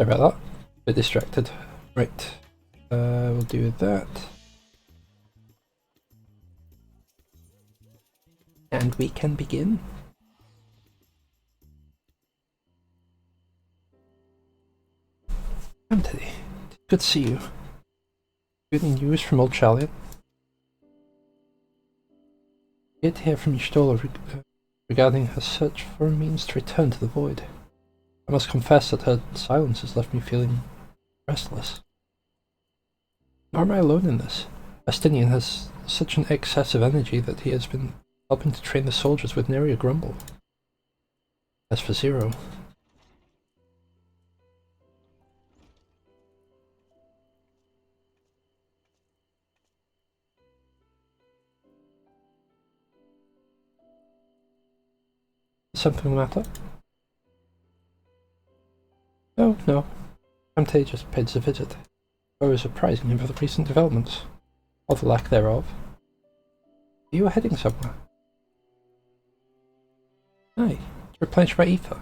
Sorry about that. A bit distracted. Right. We'll do that. And we can begin. Anthony, good to see you. Any news from old Charlie? Yet to hear from Stola regarding her search for a means to return to the void. I must confess that her silence has left me feeling restless. Nor am I alone in this. Astinian has such an excess of energy that he has been helping to train the soldiers with nary a grumble. As for Zero, is something the matter? Oh, no. Amte just paid us a visit. I was surprising him for the recent developments, or the lack thereof. You were heading somewhere. Aye, to replenish my ether.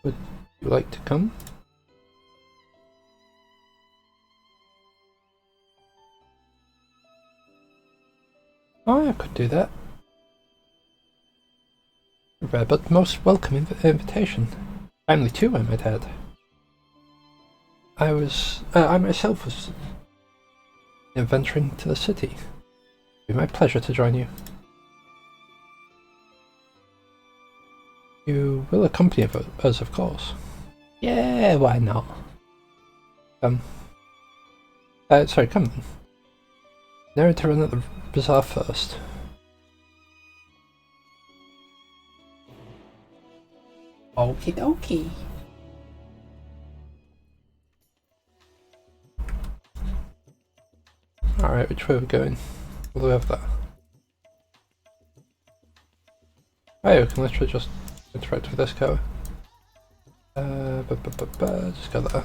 Would you like to come? Oh, I could do that. A rare but most welcome invitation. Timely too, I might add. I myself was venturing to the city. It'd be my pleasure to join you. You will accompany us, of course. Yeah, why not? Sorry, come then. Now to run at the bazaar first. Okie dokie. Alright, which way are we going? Will we have that? Oh, we can literally just interact with this cow. Just go there.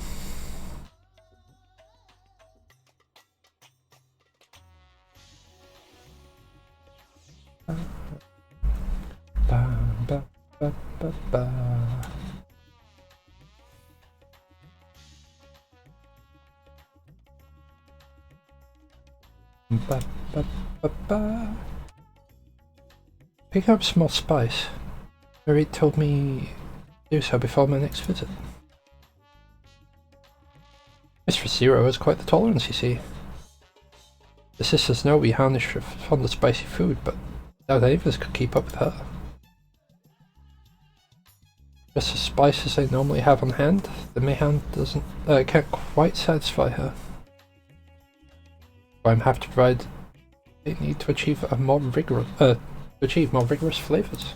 Pick up small spice. Marie told me to do so before my next visit. Mistress Zero has quite the tolerance, you see. The sisters know we harness her fond of spicy food, but I doubt any of us could keep up with her. Just as spice as they normally have on hand, the Mayhem can't quite satisfy her. I'm happy to provide they need to achieve more rigorous flavors.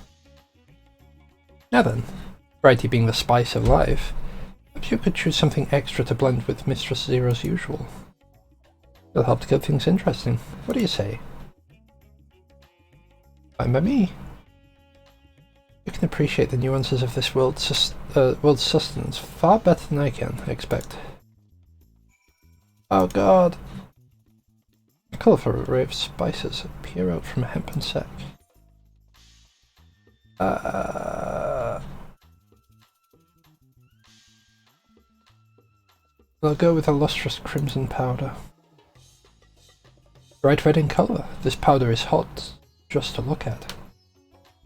Now then, variety being the spice of life, perhaps you could choose something extra to blend with Mistress Zero's usual. It'll help to keep things interesting. What do you say? Fine by me. You can appreciate the nuances of this world's sustenance far better than I can, I expect. Oh god! A colourful array of spices appear out from a hempen sack. I'll go with a lustrous crimson powder. Bright red in colour, this powder is hot just to look at.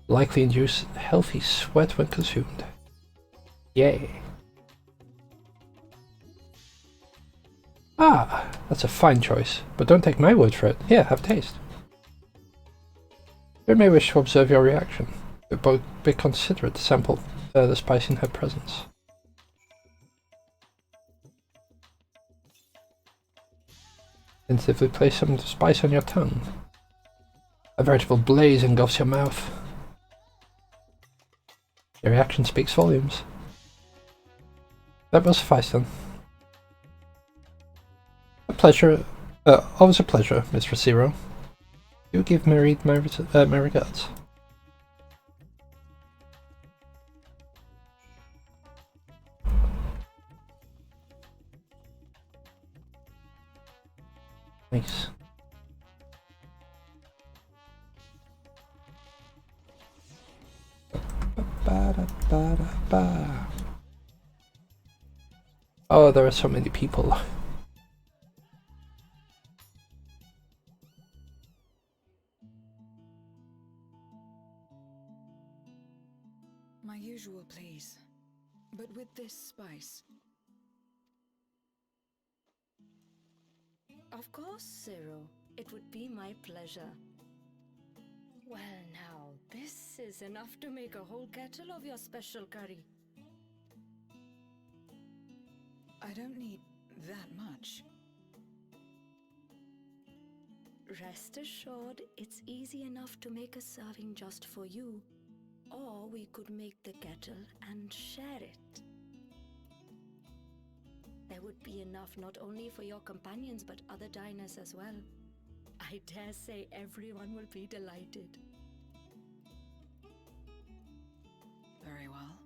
Likely induce healthy sweat when consumed. Yay. Ah, that's a fine choice, but don't take my word for it. Here, have a taste. You may wish to observe your reaction, but be considerate to sample the spice in her presence. Tentatively place some spice on your tongue. A veritable blaze engulfs your mouth. Your reaction speaks volumes. That will suffice then. A pleasure, always a pleasure, Mistress Zero. You give Marie my regards. Ba-da-ba-da-ba. Oh, there are so many people. My usual, please. But with this spice. Of course, Zero. It would be my pleasure. Well now, this is enough to make a whole kettle of your special curry. I don't need that much. Rest assured, it's easy enough to make a serving just for you. Or we could make the kettle and share it. There would be enough not only for your companions but other diners as well. I dare say everyone will be delighted. Very well.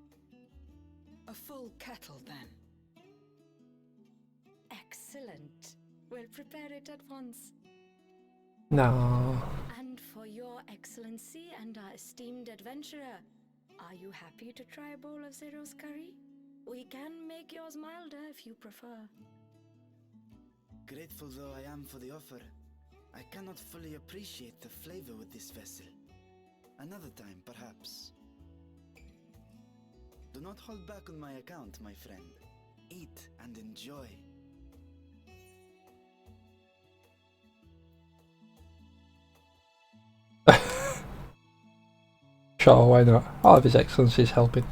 A full kettle, then. Excellent. We'll prepare it at once. No. And for your excellency and our esteemed adventurer, are you happy to try a bowl of Zero's curry? We can make yours milder if you prefer. Grateful though I am for the offer, I cannot fully appreciate the flavor with this vessel. Another time, perhaps. Do not hold back on my account, my friend. Eat and enjoy. Sure, why not? All of His Excellency is helping.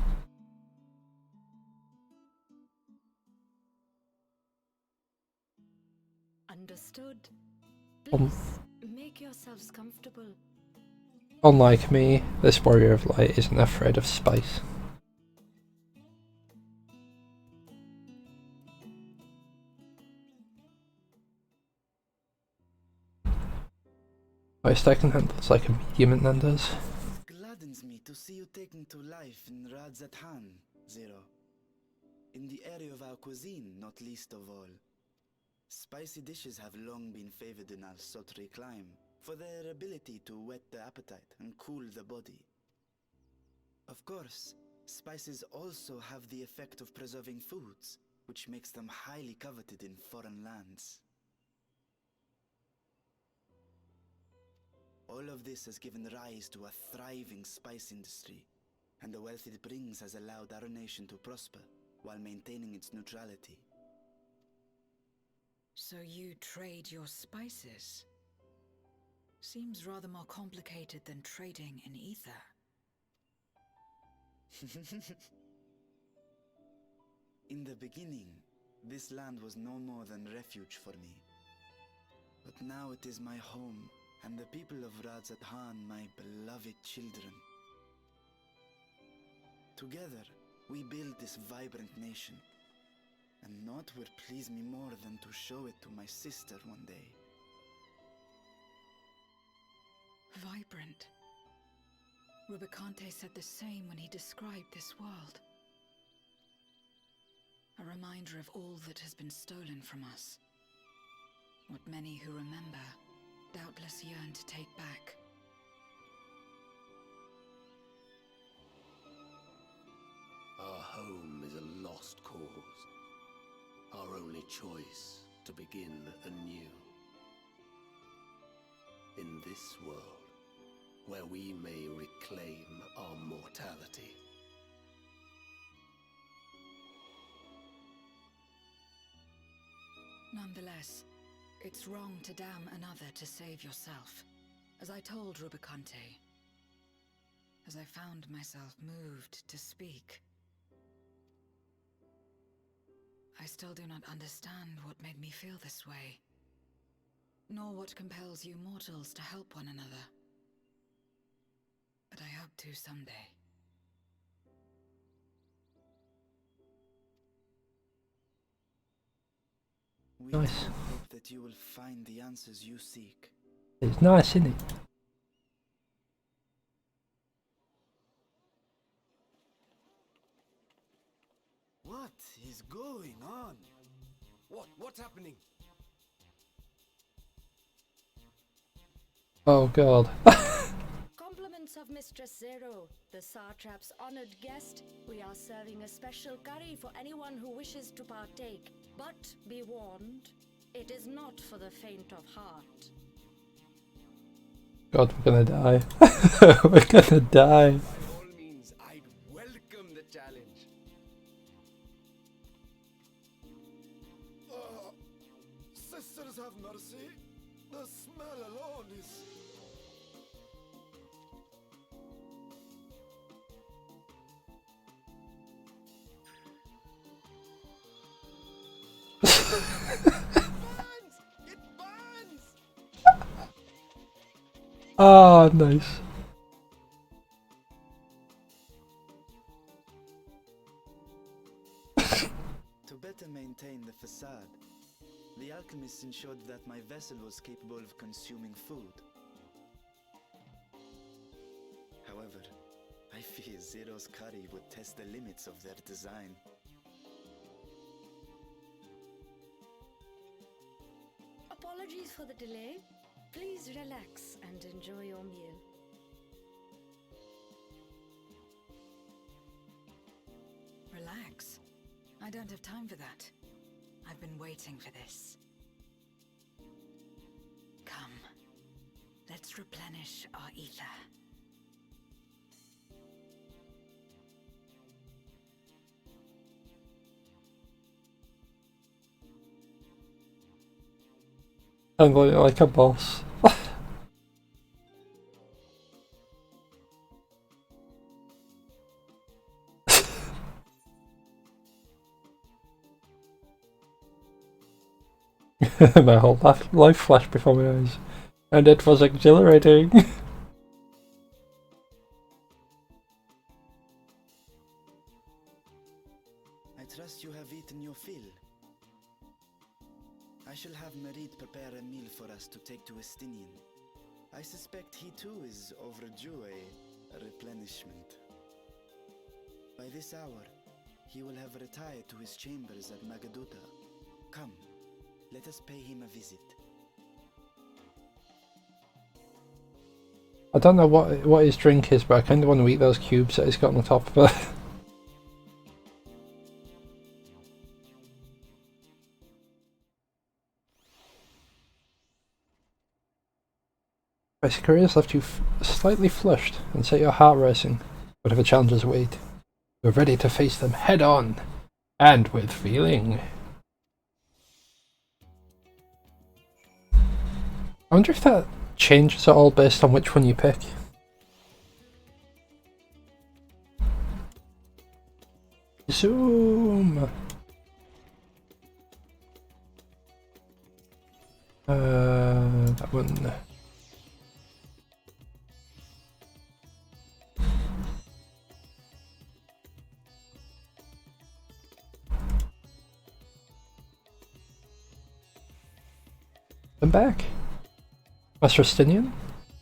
Understood. Please, make yourselves comfortable. Unlike me, this warrior of light isn't afraid of spice. My second hand looks like a medium at Nando's. Gladdens me to see you taking to life in Radzathan, Zero. In the area of our cuisine, not least of all. Spicy dishes have long been favored in our sultry clime for their ability to whet the appetite and cool the body. Of course, spices also have the effect of preserving foods, which makes them highly coveted in foreign lands. All of this has given rise to a thriving spice industry, and the wealth it brings has allowed our nation to prosper while maintaining its neutrality. So you trade your spices? Seems rather more complicated than trading in ether. In the beginning, this land was no more than refuge for me. But now it is my home, and the people of Radzathan my beloved children. Together, we build this vibrant nation, and naught would please me more than to show it to my sister one day. Vibrant. Rubicante said the same when he described this world. A reminder of all that has been stolen from us. What many who remember doubtless yearn to take back. Our home is a lost cause. Our only choice to begin anew. In this world, where we may reclaim our mortality. Nonetheless, it's wrong to damn another to save yourself, as I told Rubicante. As I found myself moved to speak. I still do not understand what made me feel this way, nor what compels you mortals to help one another. But I hope to someday. We Nice. too hope that you will find the answers you seek. It's nice, isn't it? What is going on? What's happening? Oh god. Compliments of Mr. Mistress Zero, the Satrap's honored guest. We are serving a special curry for anyone who wishes to partake. But be warned, it is not for the faint of heart. God, we're gonna die. We're gonna die. By all means, I'd welcome the challenge. Sisters have mercy. The smell alone is... It burns! Ah, nice. To better maintain the facade, the alchemists ensured that my vessel was capable of consuming food. However, I fear Zero's curry would test the limits of their design. Apologies for the delay. Please relax and enjoy your meal. Relax. I don't have time for that. I've been waiting for this. Come. Let's replenish our ether. I'm going like a boss. My whole life flashed before my eyes, and it was exhilarating. I trust you have eaten your fill. I shall have Merit prepare a meal for us to take to Estinian. I suspect he too is overdue a replenishment. By this hour, he will have retired to his chambers at Magaduta. Come, let us pay him a visit. I don't know what his drink is, but I kind of want to eat those cubes that he's got on the top of it. Spicy curry has left you slightly flushed and set your heart racing. Whatever challenges await, you're ready to face them head on, and with feeling. I wonder if that changes at all based on which one you pick. Zoom! That one. I'm back. Master Estinian?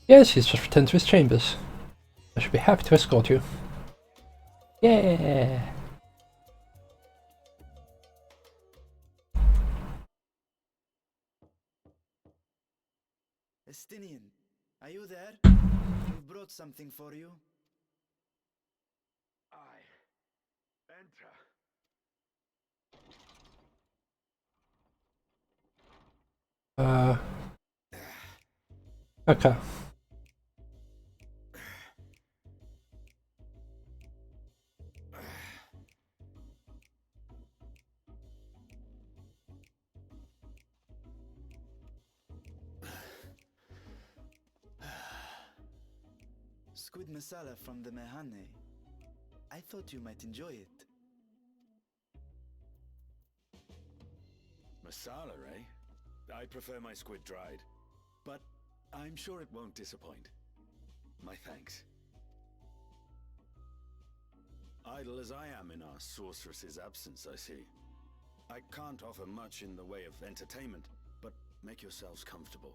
Yes, he's just returned to his chambers. I should be happy to escort you. Yeah! Estinian, are you there? We've brought something for you. Enter. Okay. Squid masala from the Mehane. I thought you might enjoy it. Masala, eh? I prefer my squid dried. But I'm sure it won't disappoint. My thanks. Idle as I am in our sorceress's absence, I see. I can't offer much in the way of entertainment, but make yourselves comfortable.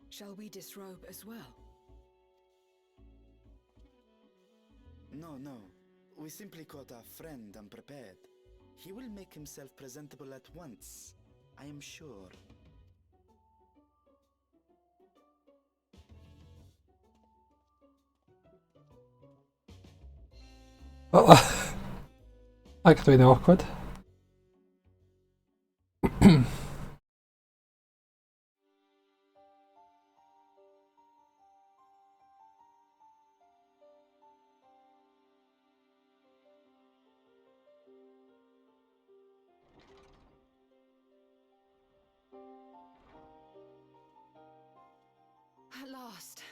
Shall we disrobe as well? No, no. we simply caught our friend unprepared. He will make himself presentable at once, I am sure. Well, that could have been awkward. At last.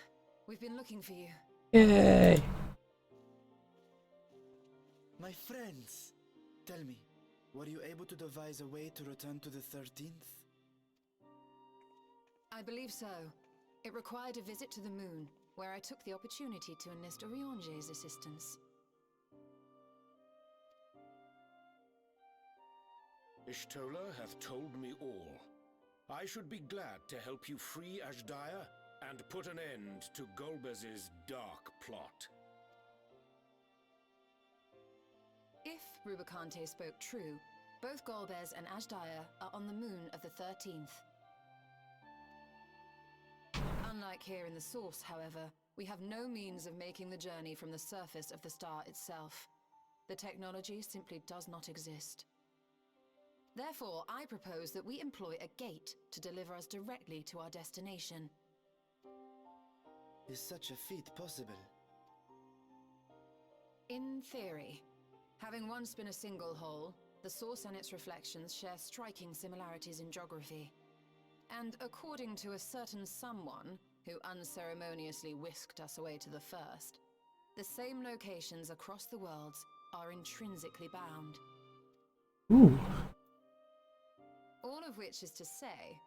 We've been looking for you. Yay! My friends, tell me, were you able to devise a way to return to the 13th? I believe so. It required a visit to the moon, where I took the opportunity to enlist Oriange's assistance. Ishtola hath told me all. I should be glad to help you free Ashdaya and put an end to Golbez's dark plot. If Rubicante spoke true, both Golbez and Ashdaya are on the moon of the 13th. Unlike here in the Source, however, we have no means of making the journey from the surface of the star itself. The technology simply does not exist. Therefore, I propose that we employ a gate to deliver us directly to our destination. Is such a feat possible? In theory. Having once been a single hole, the Source and its reflections share striking similarities in geography. And according to a certain someone who unceremoniously whisked us away to the first, the same locations across the worlds are intrinsically bound. Ooh. All of which is to say,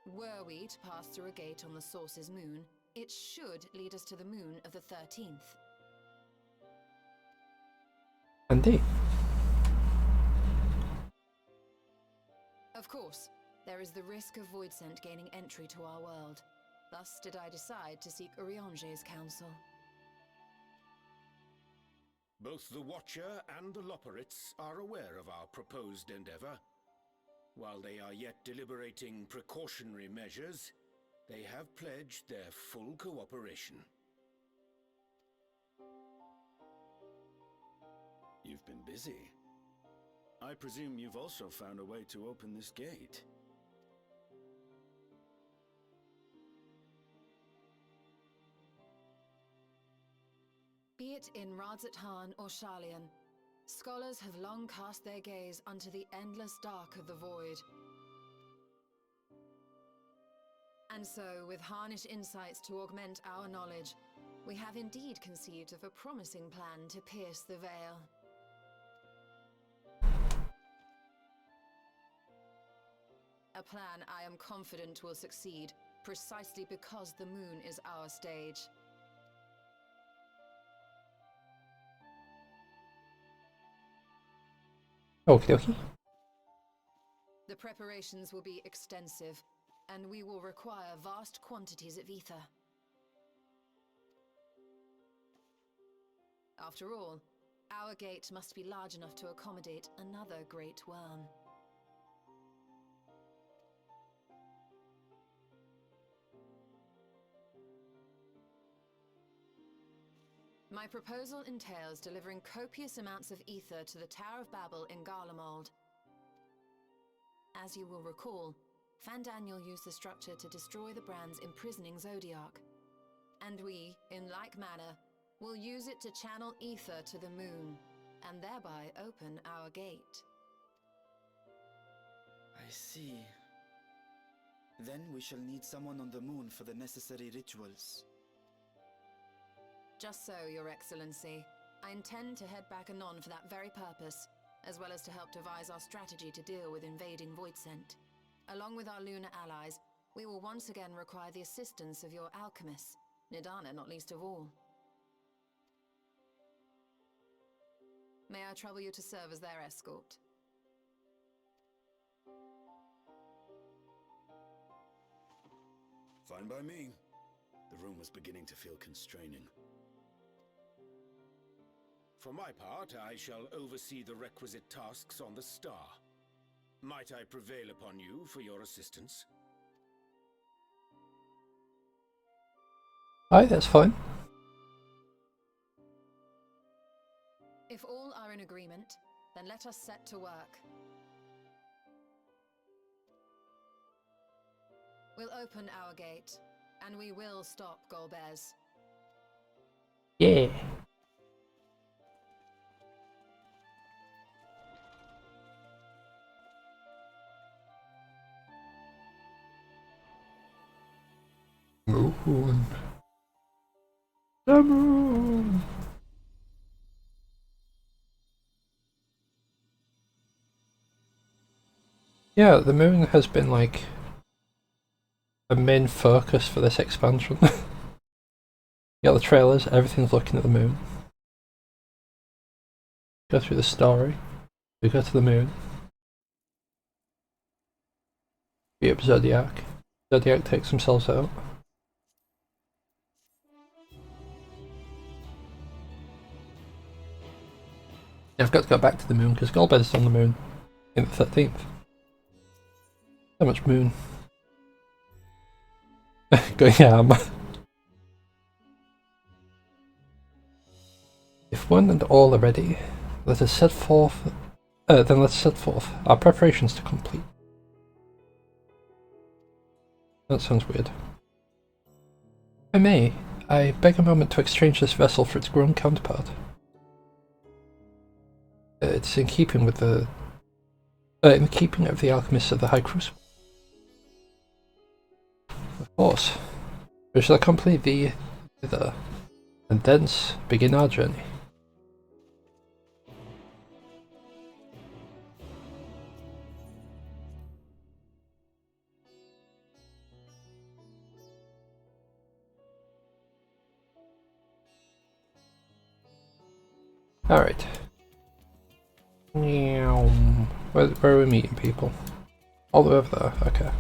were we to pass through a gate on the Source's moon, it should lead us to the moon of the 13th. Indeed. Of course, there is the risk of Voidsent gaining entry to our world. Thus did I decide to seek Oriange's counsel. Both the Watcher and the Loporrits are aware of our proposed endeavor. While they are yet deliberating precautionary measures, they have pledged their full cooperation. You've been busy. I presume you've also found a way to open this gate. Be it in Radzat-Han or Sharlayan, scholars have long cast their gaze unto the endless dark of the void. And so, with harnish insights to augment our knowledge, we have indeed conceived of a promising plan to pierce the veil. A plan I am confident will succeed, precisely because the moon is our stage. Okie dokie. The preparations will be extensive, and we will require vast quantities of ether. After all, our gate must be large enough to accommodate another great worm. My proposal entails delivering copious amounts of ether to the Tower of Babel in Garlemald. As you will recall, Fandaniel used the structure to destroy the Brand's imprisoning Zodiac. And we, in like manner, will use it to channel ether to the moon, and thereby open our gate. I see. Then we shall need someone on the moon for the necessary rituals. Just so, Your Excellency. I intend to head back anon for that very purpose, as well as to help devise our strategy to deal with invading Voidsent. Along with our lunar allies, we will once again require the assistance of your alchemists, Nidana not least of all. May I trouble you to serve as their escort? Fine by me. The room was beginning to feel constraining. For my part, I shall oversee the requisite tasks on the star. Might I prevail upon you for your assistance? Aye, that's fine. If all are in agreement, then let us set to work. We'll open our gate, and we will stop Golbez. Yeah. Moon. The moon. Yeah, the moon has been like a main focus for this expansion. You got the trailers, everything's looking at the moon. Go through the story, we go to the moon. Beat up Zodiac. Zodiac takes themselves out. Yeah, I've got to go back to the moon because Golbez is on the moon in the 13th. So much moon. Going ham. If one and all are ready, let us set forth. Then let's set forth our preparations to complete. That sounds weird. If I beg a moment to exchange this vessel for its grown counterpart. It's in keeping with the keeping of the alchemists of the High Crucible. Of course, we shall accompany thee thither, and thence begin our journey. Alright. Where are we meeting people? All the way over there, okay.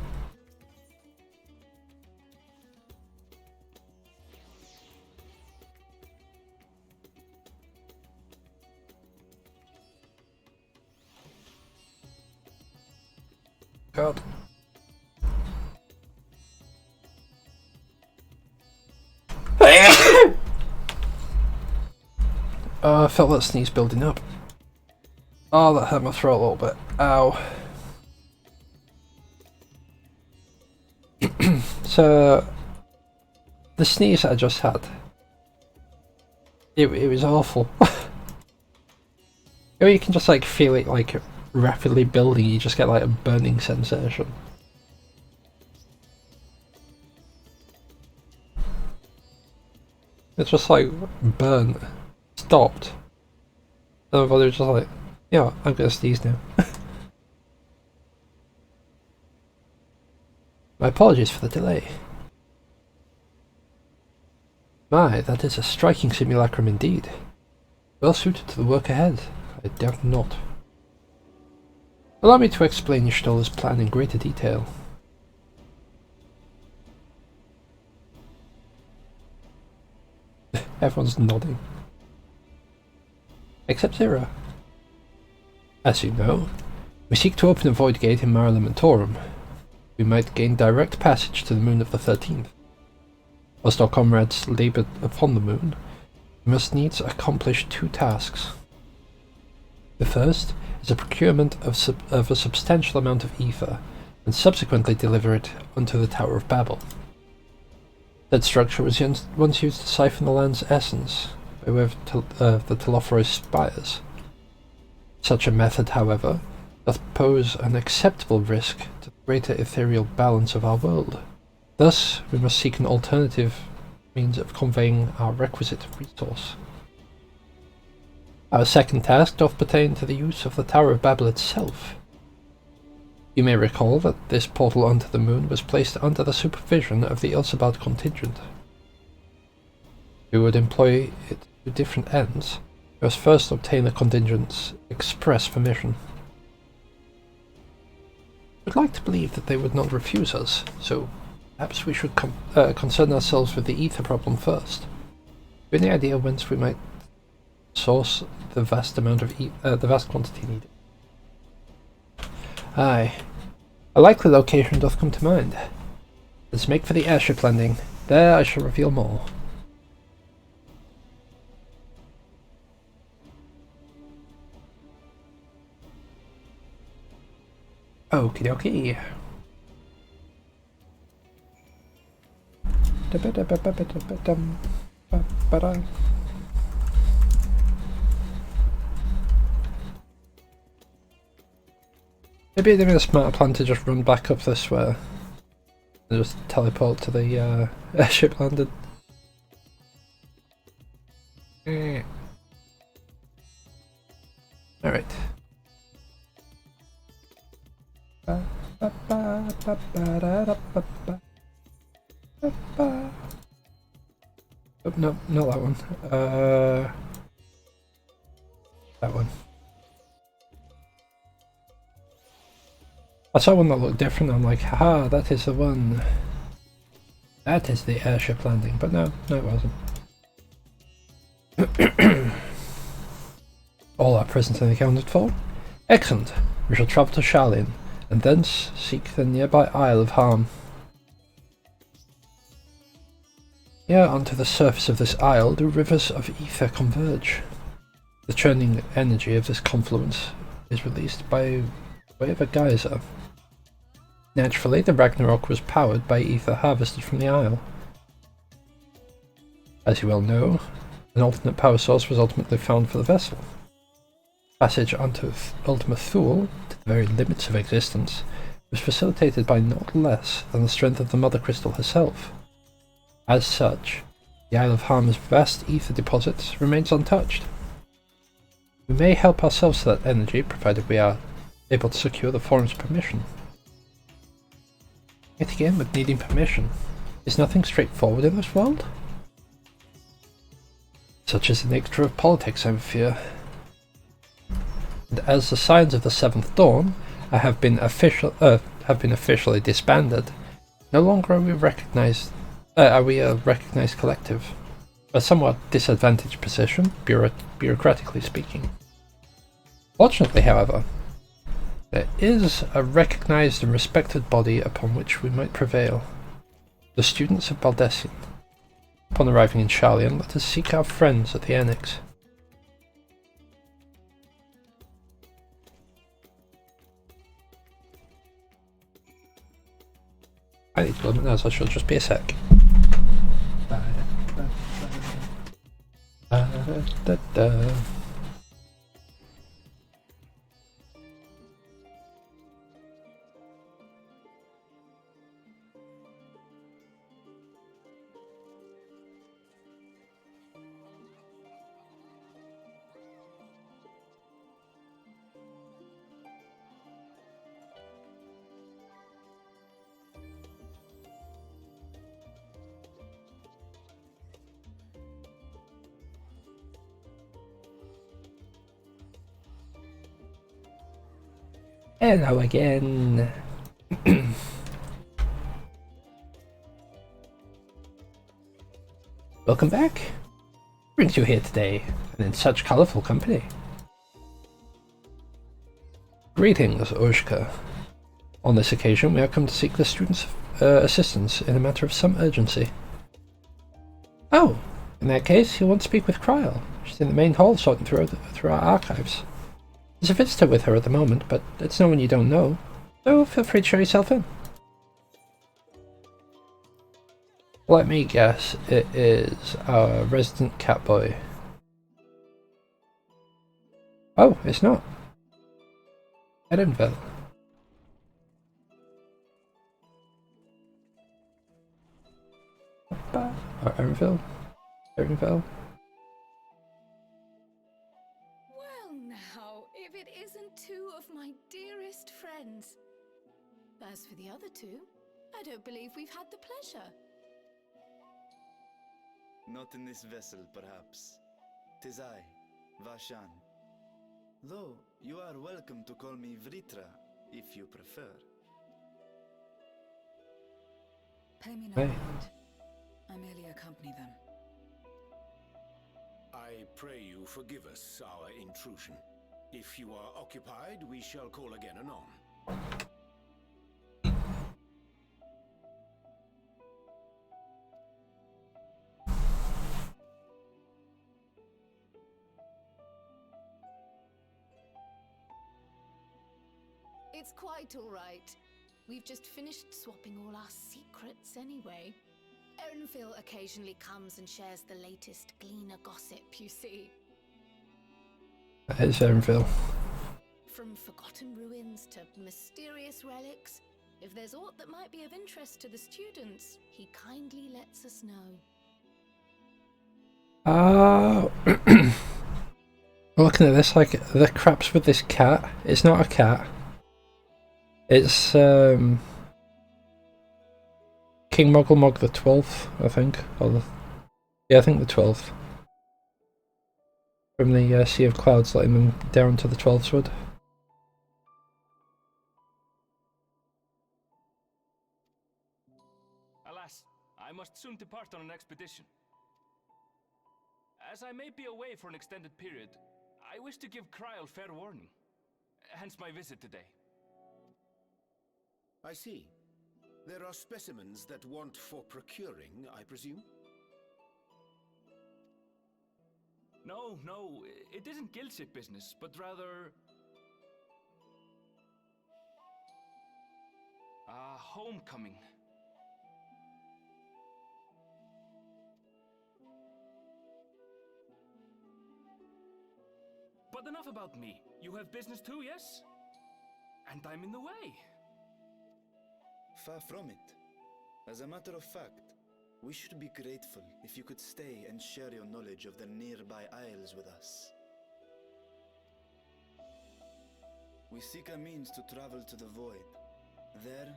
God. I felt that sneeze building up. Oh, that hurt my throat a little bit. Ow. So, the sneeze I just had, it was awful. You can just like feel it like rapidly building, you just get like a burning sensation. It's just like burnt, stopped. And my body was just like, yeah, I'm gonna sneeze now. My apologies for the delay. My, that is a striking simulacrum indeed. Well suited to the work ahead, I doubt not. Allow me to explain Y'shtola's plan in greater detail. Everyone's nodding. Except Zira. As you know, we seek to open a void gate in Mare Lamentorum. We might gain direct passage to the moon of the 13th. Whilst our comrades labour upon the moon, we must needs accomplish two tasks. The first is a procurement of a substantial amount of ether, and subsequently deliver it unto the Tower of Babel. That structure was once used to siphon the land's essence by way of the Telophoros spires. Such a method, however, doth pose an acceptable risk to the greater ethereal balance of our world. Thus, we must seek an alternative means of conveying our requisite resource. Our second task doth pertain to the use of the Tower of Babel itself. You may recall that this portal onto the moon was placed under the supervision of the Ilsabard contingent. We would employ it to different ends. We must first obtain the contingent's express permission. We'd like to believe that they would not refuse us, so perhaps we should concern ourselves with the ether problem first. Any idea whence we might source the vast amount of the vast quantity needed. Aye. A likely location doth come to mind. Let's make for the airship landing. There I shall reveal more. Okie dokie. Maybe it'd be a smarter plan to just run back up this way and just teleport to the airship landing. Alright. Oh, no, not that one. That one. I saw one that looked different. I'm like, haha, that is the one. That is the airship landing. But no, it wasn't. All our presents are accounted for. Excellent. We shall travel to Sharlayan, and thence seek the nearby Isle of Harm. Here onto the surface of this isle do rivers of ether converge. The churning energy of this confluence is released by way of a geyser. Naturally, the Ragnarok was powered by ether harvested from the isle. As you well know, an alternate power source was ultimately found for the vessel. Passage onto Ultima Thule, to the very limits of existence, was facilitated by not less than the strength of the Mother Crystal herself. As such, the Isle of Harm's vast ether deposits remains untouched. We may help ourselves to that energy, provided we are able to secure the Forum's permission. Yet again, with needing permission, is nothing straightforward in this world? Such is the nature of politics, I fear. And as the Scions of the Seventh Dawn have been officially disbanded, no longer are we recognized. Are we a recognized collective? A somewhat disadvantaged position, bureaucratically speaking. Fortunately, however, there is a recognized and respected body upon which we might prevail. The students of Baldessian. Upon arriving in Sharlayan, let us seek our friends at the Annex. I need to limit now, so I shall just be a sec. Hello again. Welcome back. What brings you here today, and in such colourful company? Greetings, Oshka. On this occasion, we are come to seek the students' assistance in a matter of some urgency. Oh, in that case, you'll want to speak with Kryl. She's in the main hall sorting through our archives. There's a visitor with her at the moment, but it's no one you don't know, so feel free to show yourself in. Let me guess, it is our resident catboy. Oh, it's not. Edenville. Or Erenville? Erenville? Well now, if it isn't two of my dearest friends. As for the other two, I don't believe we've had the pleasure. Not in this vessel, perhaps. 'Tis I, Vashan. Though, you are welcome to call me Vritra, if you prefer. Pay me no Hey. mind. I merely accompany them. I pray you forgive us our intrusion. If you are occupied, we shall call again anon. It's quite all right. We've just finished swapping all our secrets anyway. Erenville occasionally comes and shares the latest Gleaner gossip, you see. That is Erenville. From forgotten ruins to mysterious relics, if there's aught that might be of interest to the students, he kindly lets us know. Looking at this, like, the craps with this cat. It's not a cat. It's, King Mogglemog the 12th, I think. Yeah, I think the 12th. From the Sea of Clouds, letting them down to the 12th Wood. Alas, I must soon depart on an expedition. As I may be away for an extended period, I wish to give Kryl fair warning. Hence my visit today. I see. There are specimens that want for procuring, I presume? No, it isn't guildship business, but rather... homecoming. But enough about me. You have business too, yes? And I'm in the way. Far from it. As a matter of fact, we should be grateful if you could stay and share your knowledge of the nearby isles with us. We seek a means to travel to the Void. There,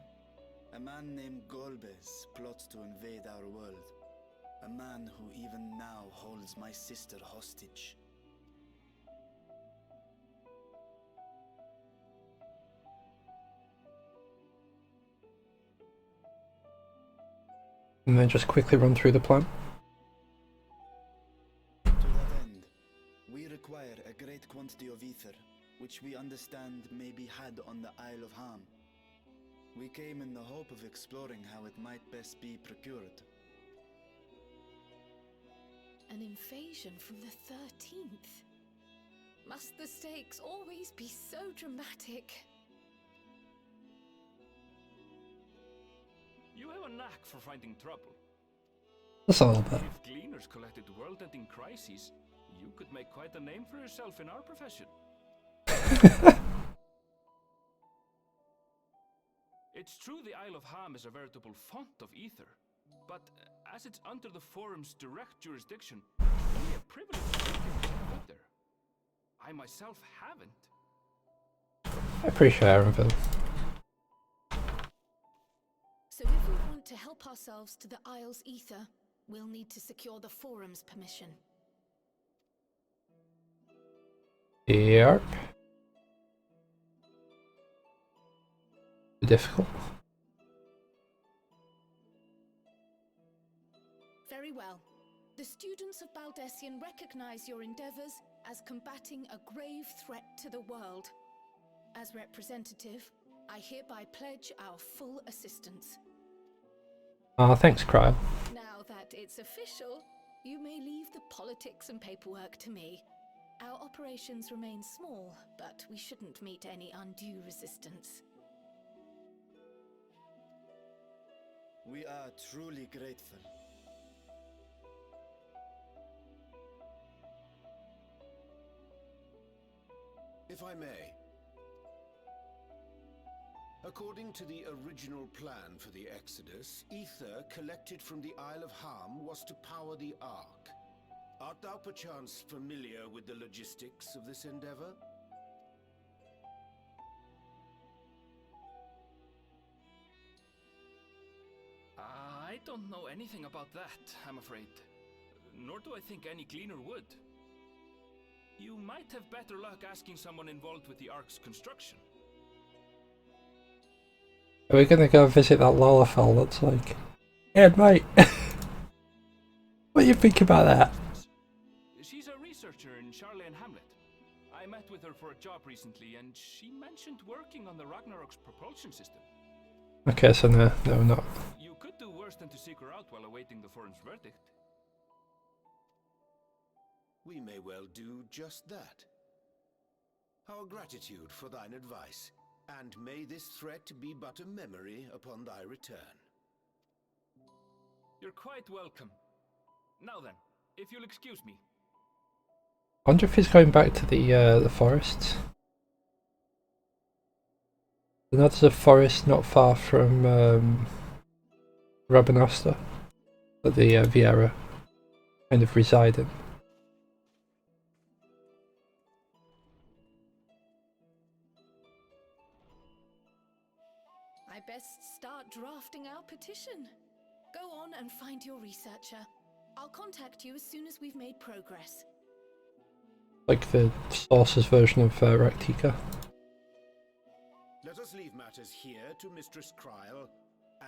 a man named Golbez plots to invade our world. A man who even now holds my sister hostage. And then just quickly run through the plan. To that end, we require a great quantity of ether, which we understand may be had on the Isle of Ham. We came in the hope of exploring how it might best be procured. An invasion from the 13th? Must the stakes always be so dramatic? You have a knack for finding trouble. Just a little bit. If Gleaners collected world-ending crises, you could make quite a name for yourself in our profession. It's true the Isle of Ham is a veritable font of ether, but as it's under the Forum's direct jurisdiction, it's only a privilege to get there. I myself haven't. I appreciate Erenville. So if we want to help ourselves to the Isle's ether, we'll need to secure the Forum's permission. Yep. Difficult. Very well. The students of Baldessian recognize your endeavors as combating a grave threat to the world. As representative, I hereby pledge our full assistance. Thanks, Kryl. Now that it's official, you may leave the politics and paperwork to me. Our operations remain small, but we shouldn't meet any undue resistance. We are truly grateful. If I may. According to the original plan for the Exodus, ether collected from the Isle of Ham was to power the Ark. Art thou perchance familiar with the logistics of this endeavor? I don't know anything about that, I'm afraid. Nor do I think any Gleaner would. You might have better luck asking someone involved with the Ark's construction. Are we gonna go visit that Lalafell that's like, yeah, mate, what do you think about that? She's a researcher in Charlene Hamlet. I met with her for a job recently, and she mentioned working on the Ragnarok's propulsion system. Okay, so no, not. You could do worse than to seek her out while awaiting the forum's verdict. We may well do just that. Our gratitude for thine advice, and may this threat be but a memory upon thy return. You're quite welcome. Now then, if you'll excuse me. I wonder if he's going back to the forests. I know there's a forest not far from Rabanasta that the Viera kind of reside in. I best start drafting our petition. Go on and find your researcher. I'll contact you as soon as we've made progress. Like the Source's version of Raktika. Let us leave matters here to Mistress Kryl,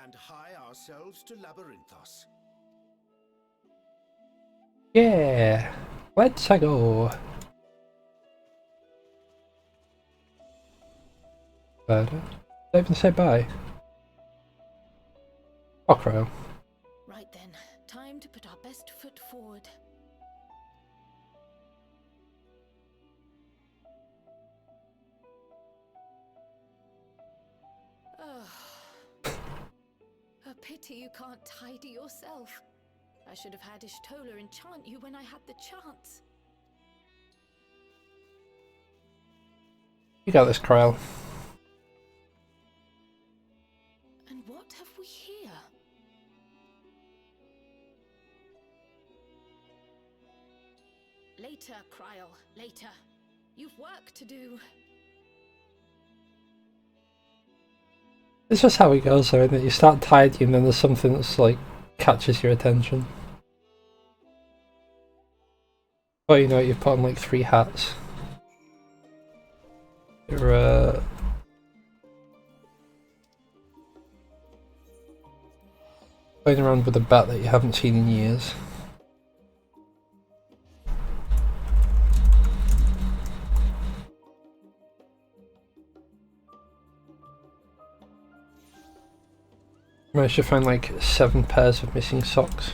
and hie ourselves to Labyrinthos. Yeah, let's go. Did I even say bye? Oh, Cryo. Right then, time to put our best foot forward. A pity you can't tidy yourself. I should have had Ishtola enchant you when I had the chance. You got this, Cryo. And what have we here? Later, Kryl, later. You've work to do. It's just how it goes though, isn't it? You start tidying and then there's something that's like catches your attention. Oh, you know, you've put on like 3 hats. You're playing around with a bat that you haven't seen in years. Managed to find like 7 pairs of missing socks.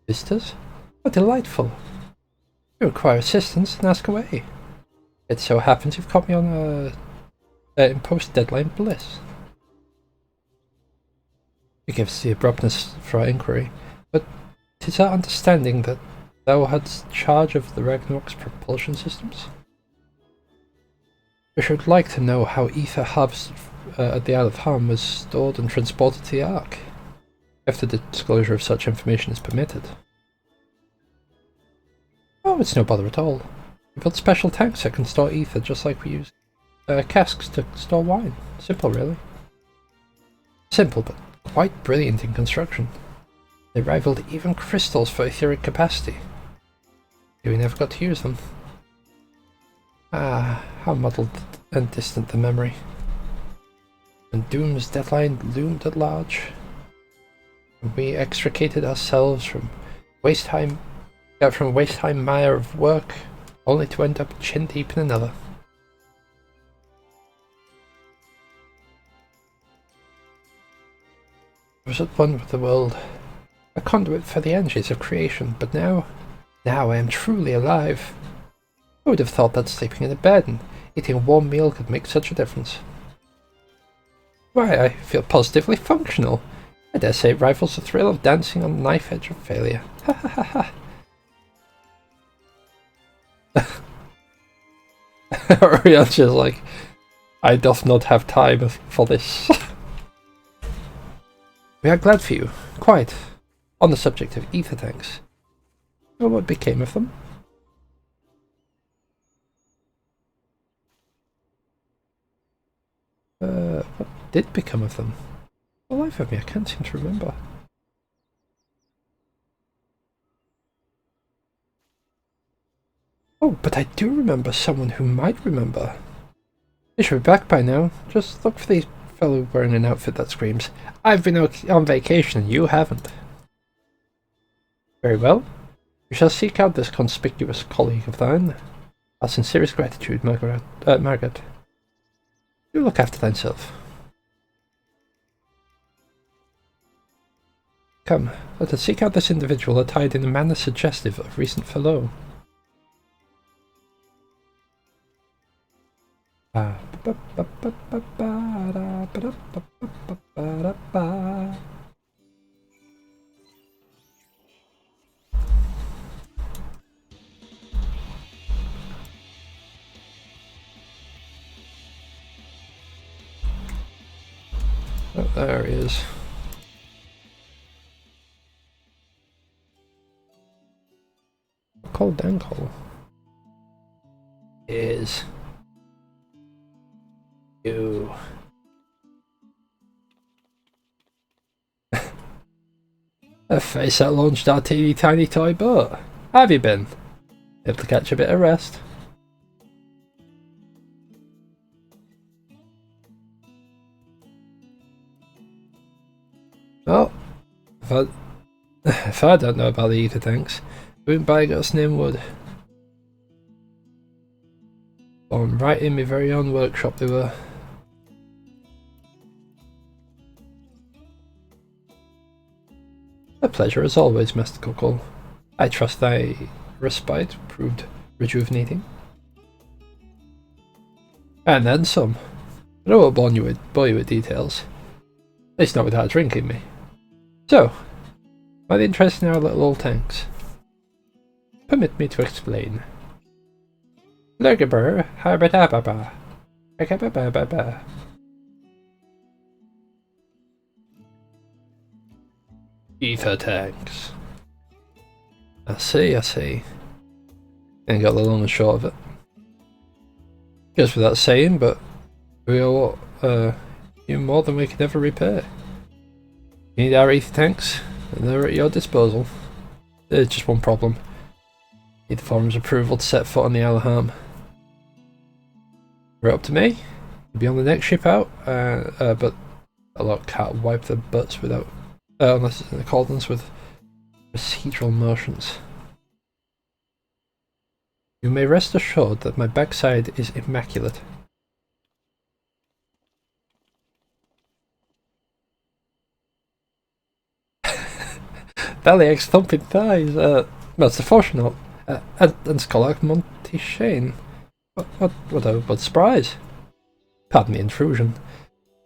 Visitors? Oh, delightful. You require assistance, then ask away. It so happens you've caught me on in post-deadline bliss. It gives the abruptness for our inquiry, but 'tis our understanding that thou hadst charge of the Ragnarok's propulsion systems? We should like to know how ether harvested at the Isle of Harm was stored and transported to the Ark, if the disclosure of such information is permitted. Oh, it's no bother at all. We built special tanks that can store ether just like we use casks to store wine. Simple, really. Simple, but quite brilliant in construction. They rivaled even crystals for etheric capacity. We never got to use them. Ah, how muddled and distant the memory. When Doom's deadline loomed at large, and we extricated ourselves from waste-time mire of work, only to end up chin-deep in another. I was at one with the world, a conduit for the energies of creation, but now I am truly alive. Who would have thought that sleeping in a bed and eating a warm meal could make such a difference? Why, I feel positively functional. I dare say it rivals the thrill of dancing on the knife edge of failure. Ha ha ha ha. Oriel's just like, I doth not have time for this. We are glad for you, quite. On the subject of ether tanks. Well, what became of them? What did become of them? For the life of me, I can't seem to remember. Oh, but I do remember someone who might remember. They should be back by now. Just look for the fellow wearing an outfit that screams, "I've been on vacation and you haven't." Very well. We shall seek out this conspicuous colleague of thine. Our sincerest gratitude, Margaret. Do look after thyself. Come, let us seek out this individual attired in a manner suggestive of recent furlough. Oh, there he is. Cold ankle is you. A face that launched our teeny tiny toy boat. How have you been? Able to catch a bit of rest? Oh, if I don't know about the ether tanks, wouldn't buy us name wood. On right in my very own workshop they were. A pleasure as always, Master Cuckle. I trust thy respite proved rejuvenating. And then some. I won't bore you with details. At least not without drinking me. So, why the interest in our little old tanks? Permit me to explain. Lurgaber, habadababa. Hababababa. Ether tanks. I see. And got the long and short of it. Goes without saying, but we owe you more than we can ever repay. You need our ether tanks, and they're at your disposal. There's just one problem. Need the forum's approval to set foot on the Isle of Harm. Right up to me. You'll be on the next ship out, but a lot can't wipe their butts without, unless it's in accordance with procedural motions. You may rest assured that my backside is immaculate. Belly eggs thumping thighs, Master Fortunate, and Scholar Monty Shane. What surprise? Pardon the intrusion.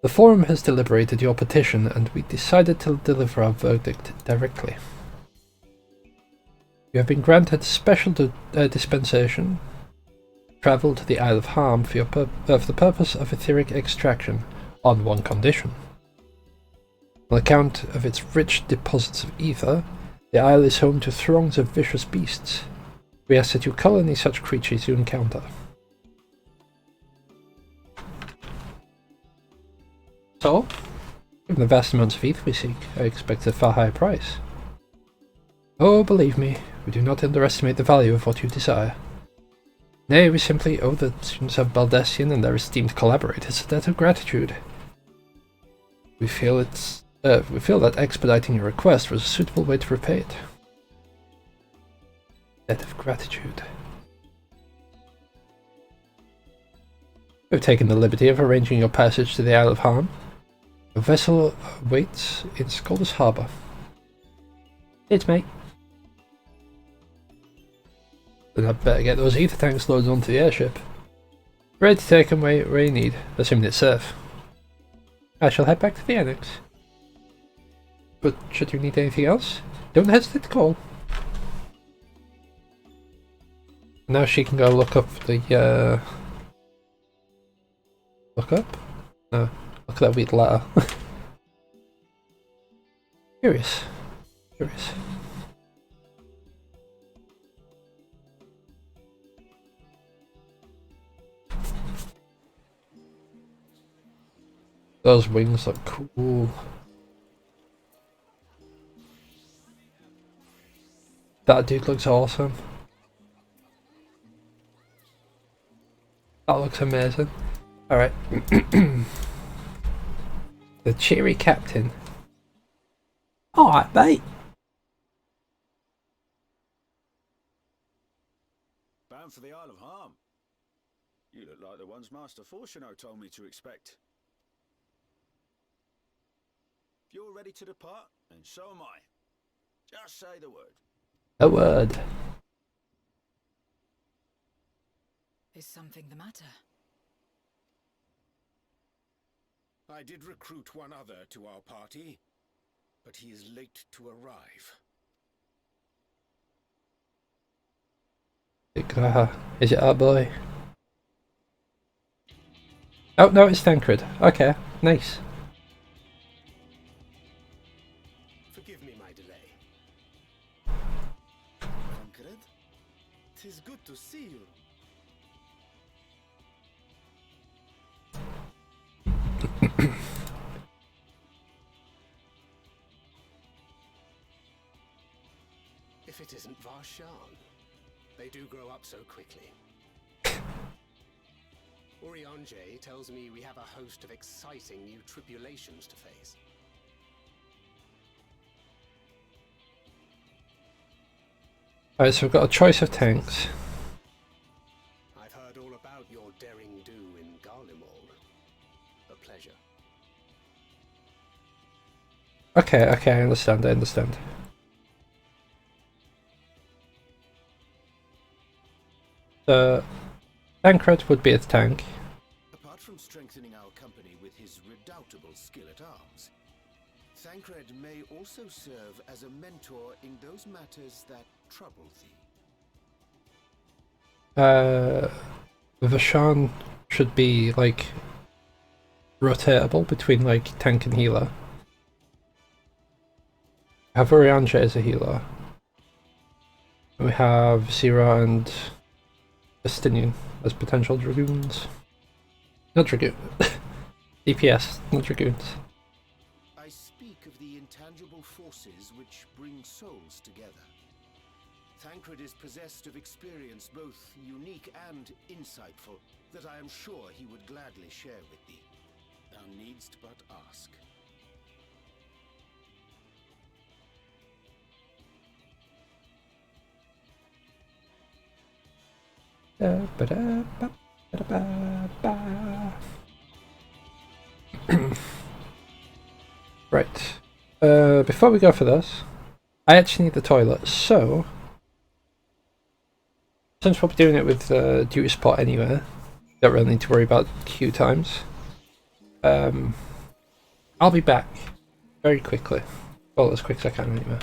The forum has deliberated your petition and we decided to deliver our verdict directly. You have been granted special dispensation. Travel to the Isle of Harm for the purpose of etheric extraction, on one condition. On account of its rich deposits of ether, the isle is home to throngs of vicious beasts. We ask that you cull any such creatures you encounter. So, given the vast amounts of ether we seek, I expect a far higher price. Oh, believe me, we do not underestimate the value of what you desire. Nay, we simply owe the students of Baldessian and their esteemed collaborators a debt of gratitude. We feel that expediting your request was a suitable way to repay it. Debt of gratitude. We have taken the liberty of arranging your passage to the Isle of Harm. Your vessel waits in Scholars Harbour. It's mate. Then I'd better get those ether tanks loaded onto the airship. Ready to take them where you need, assuming it's safe. I shall head back to the annex. But should you need anything else, don't hesitate to call. Now she can go look up the, look up? No, look at that weird letter. Curious. Those wings look cool. That dude looks awesome. That looks amazing. Alright. The cheery captain. Alright, mate. Bound for the Isle of Harm. You look like the ones Master Fortuno told me to expect. If you're ready to depart, then so am I. Just say the word. A word. Is something the matter? I did recruit one other to our party, but he is late to arrive. Is it our boy? Oh no, it's Tancred. Okay, nice. Forgive me my delay. Tancred, 'tis good to see you. If it isn't Varshan. They do grow up so quickly. Urianje tells me we have a host of exciting new tribulations to face. Alright, so we've got a choice of tanks. I've heard all about your daring do in Garlemald. A pleasure. Okay, I understand. The Tancred would be a tank. Apart from strengthening our company with his redoubtable skill at arms, Thancred may also serve as a mentor in those matters that trouble thee. Varshan should be like rotatable between like tank and healer. We have Urianje as a healer. We have Zira and Justinian as potential dragoons. Not dragoon. DPS, not dragoons. I speak of the intangible forces which bring souls together. Thancred is possessed of experience both unique and insightful that I am sure he would gladly share with thee. Thou needst but ask. Right. Before we go for this, I actually need the toilet, so since we'll be doing it with duty spot anyway, don't really need to worry about queue times. I'll be back very quickly. Well, as quick as I can anyway.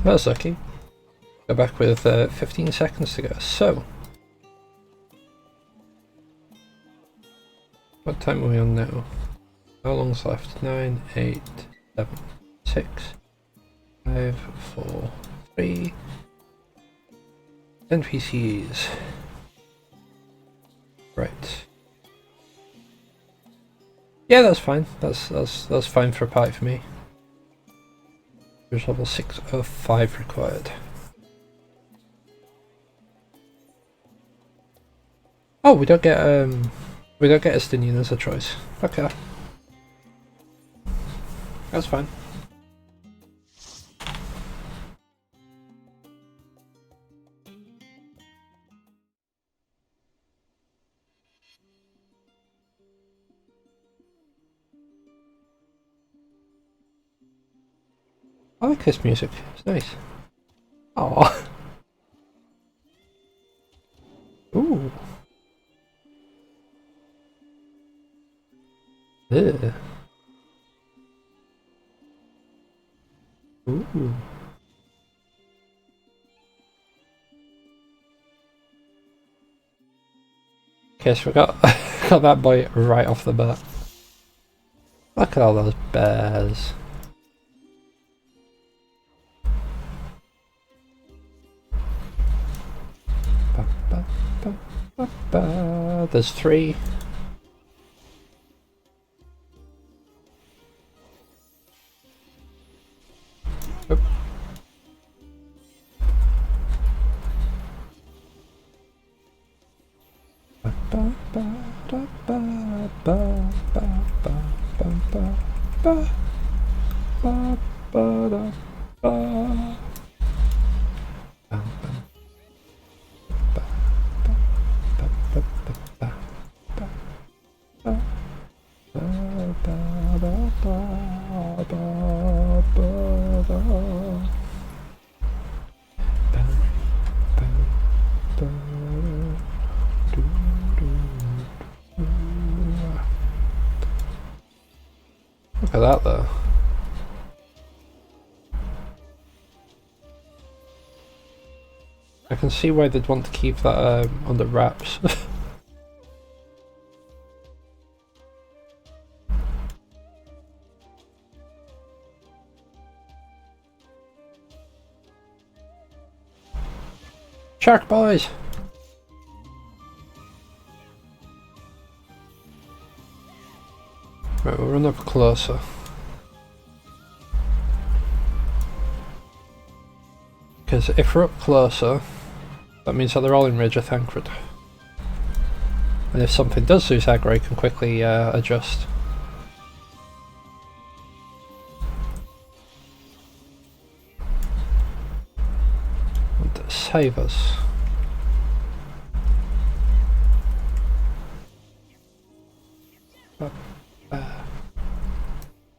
That's lucky. Go back with 15 seconds to go. So, what time are we on now? How long's left? 9, 8, 7, 6, 5, 4, 3. NPCs. Right. Yeah, that's fine. That's fine for a party for me. There's level 605 required. Oh, we don't get Estinian as a choice. Okay. That's fine. I like this music. It's nice. Oh. Ooh. Ugh. Ooh. Okay, so we got that boy right off the bat. Look at all those bears. There's 3. Oop. Look at that though. I can see why they'd want to keep that under wraps. Shark boys! Right, we'll run up closer. Because if we're up closer, that means that they're all in Rage of Thancred. And if something does lose aggro, you can quickly adjust. And save us.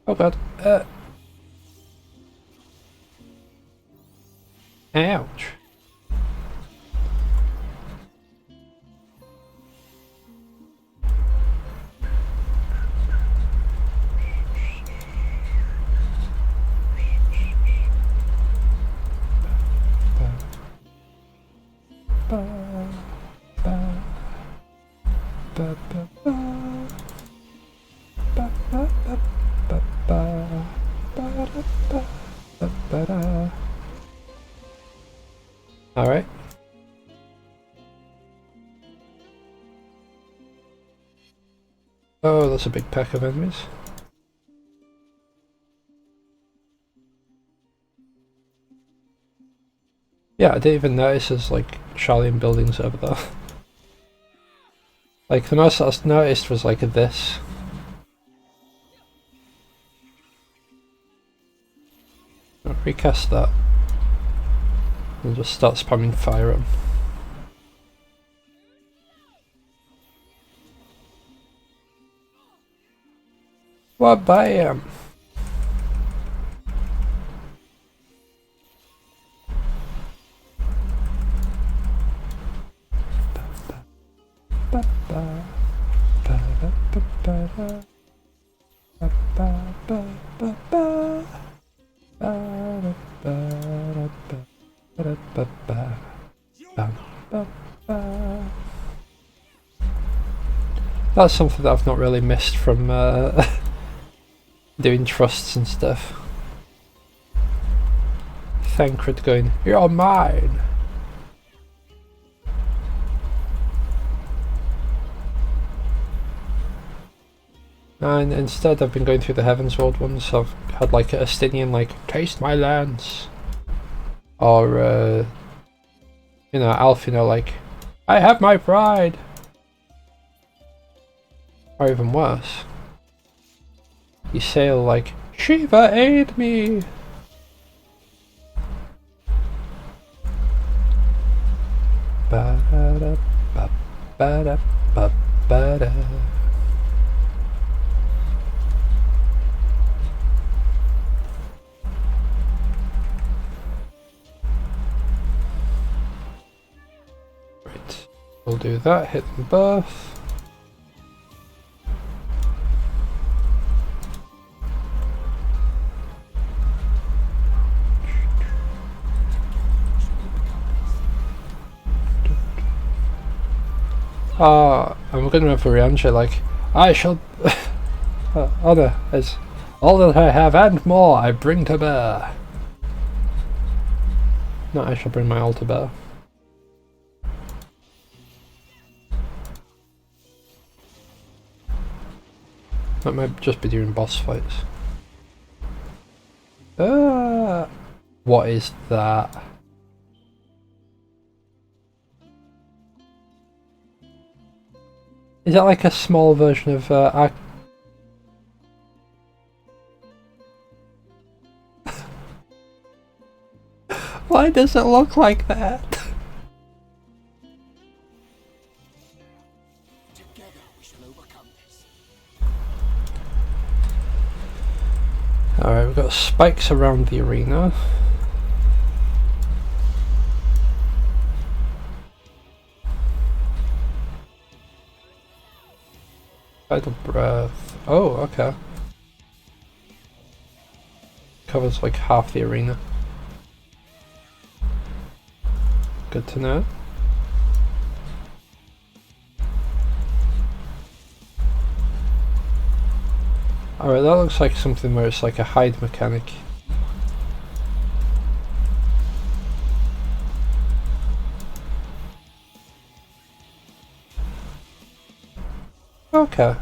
Oh god. Ouch. Alright. Oh, that's a big pack of enemies. Yeah, I didn't even notice there's like Charlian buildings over there. Like the most I noticed was like this. I'll recast that. And just start spamming fire on. What bam! That's something that I've not really missed from doing trusts and stuff. Thancred going, "You're mine!" And instead I've been going through the Heavensward ones, so I've had like a Estinian like, "Taste my lance!" Or you know, Alfino like, "I have my pride!" Or even worse, you sail like, "Shiva, aid me!" Ba-da-da, ba-ba-da, ba-ba-da. Right, we'll do that, hit them both. I'm gonna have Riancha like, "I shall honor as all that I have and more I bring to bear." No, I shall bring my all to bear. That might just be during boss fights. What is that? Is that like a small version of Why does it look like that? Together we shall overcome this. Alright, we've got spikes around the arena. Vital breath. Oh, okay. Covers like half the arena. Good to know. Alright, that looks like something where it's like a hide mechanic. Okay.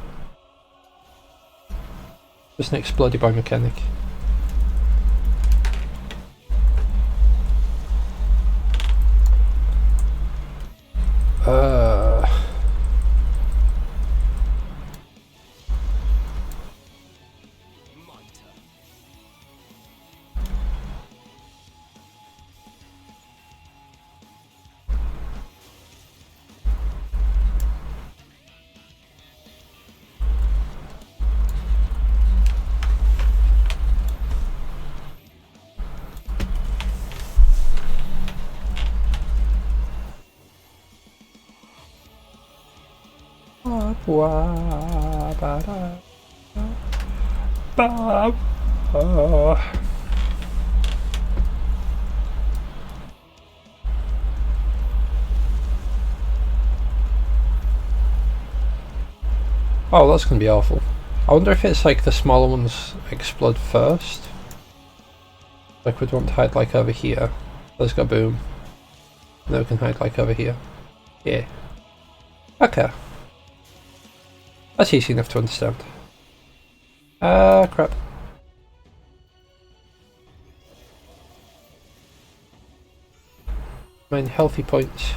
Just an explodey by mechanic. Oh, that's gonna be awful. I wonder if it's like the smaller ones explode first. Like we'd want to hide like over here. Let's go boom. Now we can hide like over here. Yeah. Okay. That's easy enough to understand. Crap. Mine healthy points.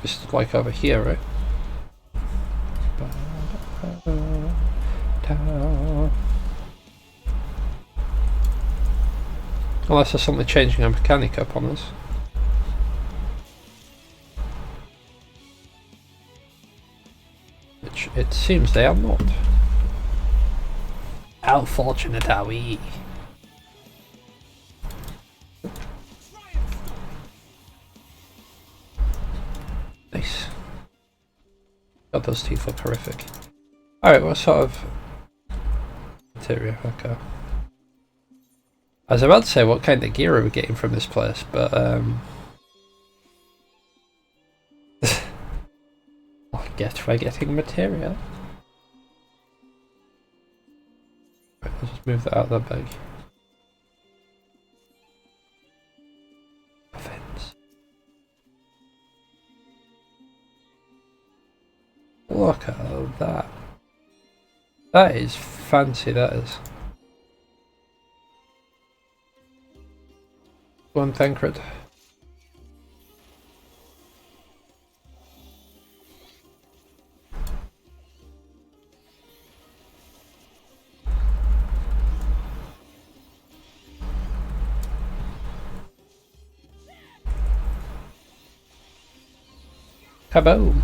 Just like over here, right? Unless they're suddenly changing a mechanic up on us. Which it seems they are not. How fortunate are we? Nice. God, those teeth look horrific. Alright, what sort of material? Okay. I was about to say what kind of gear are we getting from this place, but I guess we're getting material. Right, I'll just move that out of that bag. Fence. Look at that. That is fancy, that is. One Thancred. Kaboom!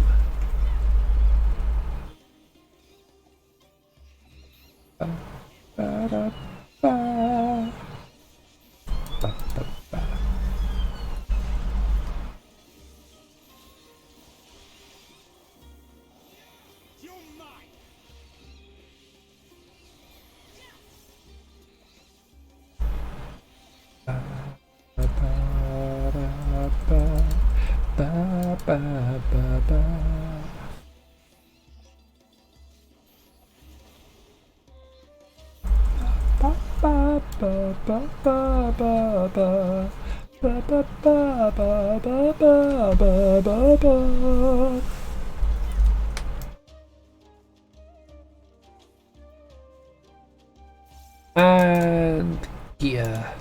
And gear.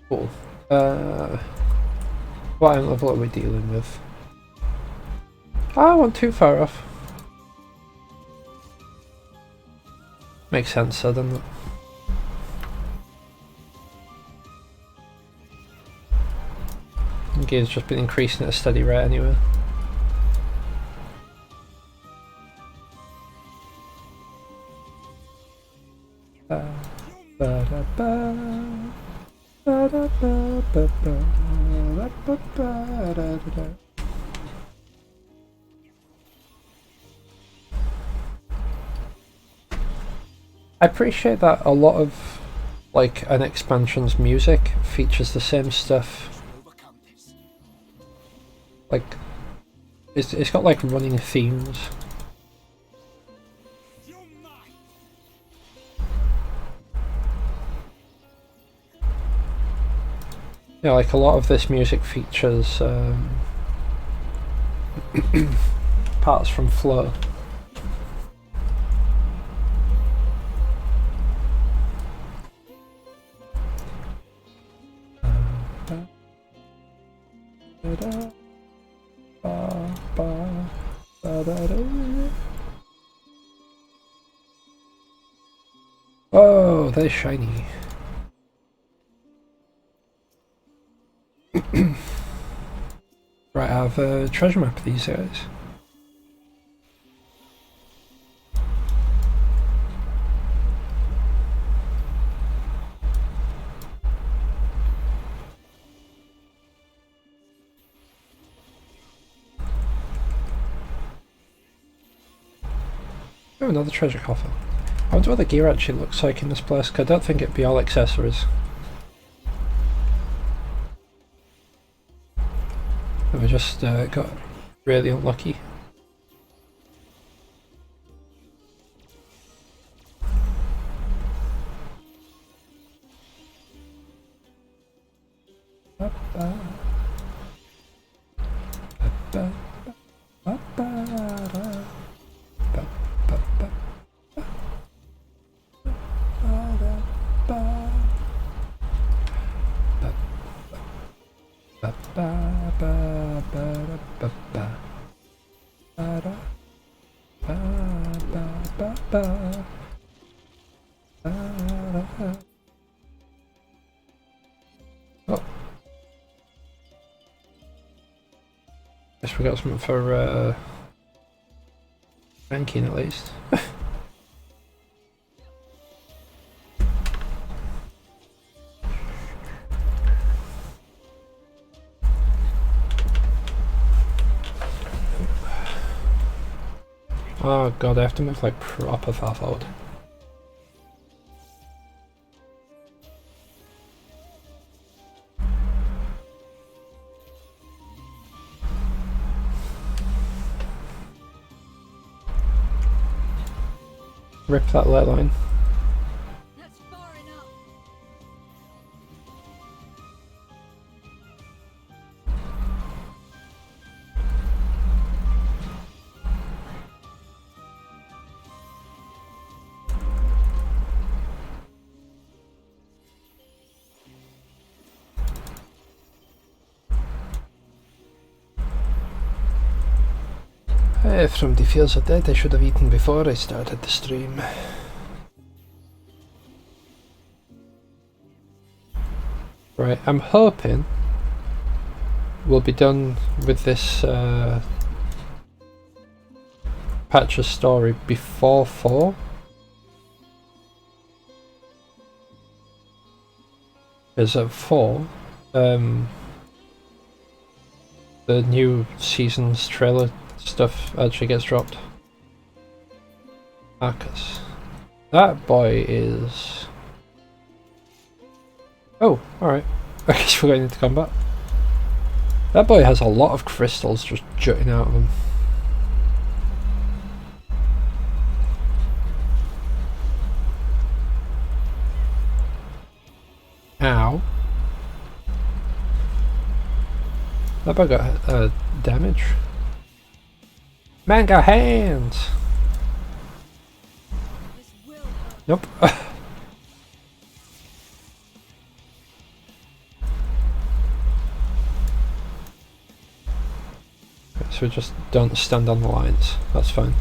Cool. What level are we dealing with? I wasn't too far off. Makes sense, so doesn't it? Gear's just been increasing at a steady rate anyway. I appreciate that a lot of like an expansion's music features the same stuff. Like it's got like running themes. Yeah, like a lot of this music features parts from Flow. Oh, they're shiny. Right, I have a treasure map of these guys. Oh, another treasure coffer. I wonder what the gear actually looks like in this place, because I don't think it'd be all accessories. We just got really unlucky. Guess we got something for ranking at least. Oh god, I have to move like proper far forward. Rip that ley line. That's far enough. If somebody feels they're dead, they should have eaten before I started the stream. Right, I'm hoping we'll be done with this patch of story before 4. Because at 4, the new season's trailer stuff actually gets dropped. Marcus. That boy is... Oh, alright. I guess we're going into combat. That boy has a lot of crystals just jutting out of him. Ow. That boy got damage. Man got hands! Nope. So we just don't stand on the lines, that's fine.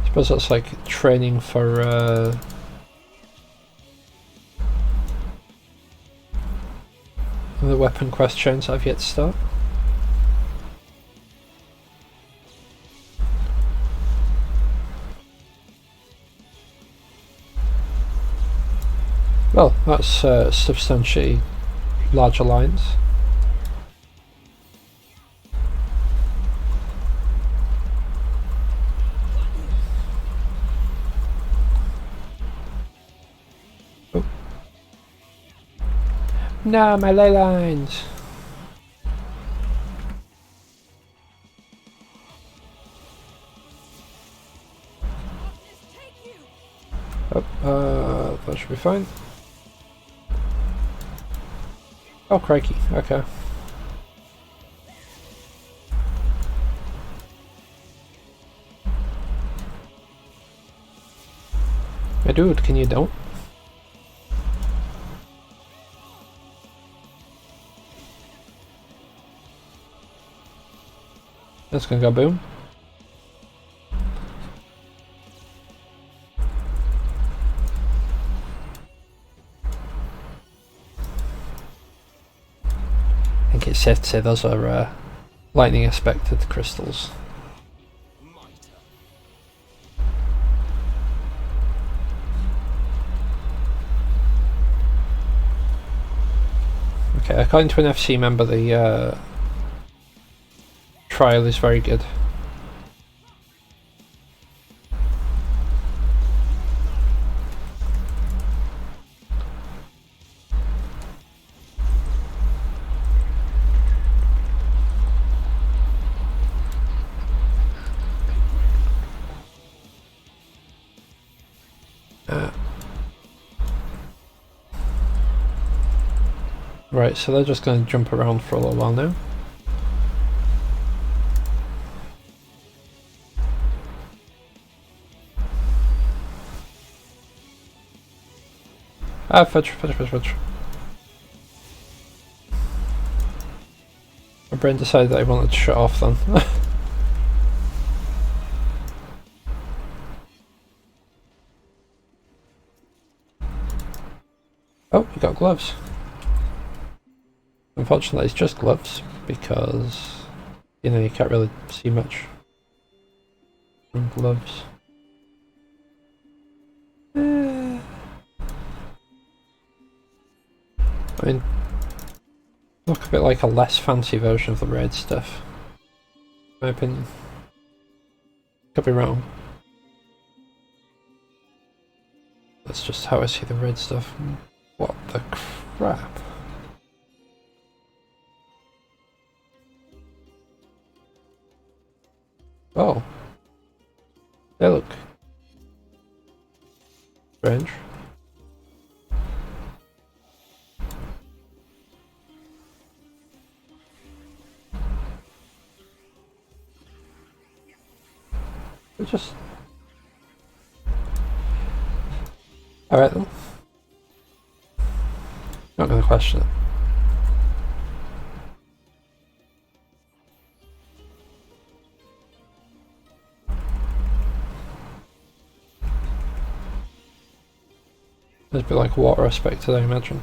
I suppose that's like training for the weapon quest chains I've yet to start. Well, that's substantially larger lines. Oh. No, my ley lines! Oh, that should be fine. Oh, crikey, okay. Hey dude, can you don't? That's gonna go boom. I think it's safe to say those are lightning aspected crystals. Okay, according to an FC member, the trial is very good. Right, so they're just going to jump around for a little while now. Ah, fudge. My brain decided that I wanted to shut off then. Oh, you got gloves. Unfortunately, it's just gloves because, you know, you can't really see much from gloves. I mean, look a bit like a less fancy version of the raid stuff, in my opinion. Could be wrong. That's just how I see the raid stuff. What the crap? Oh. They look strange. They're just... Alright then. Not gonna question it. There's a bit like water aspect, I imagine.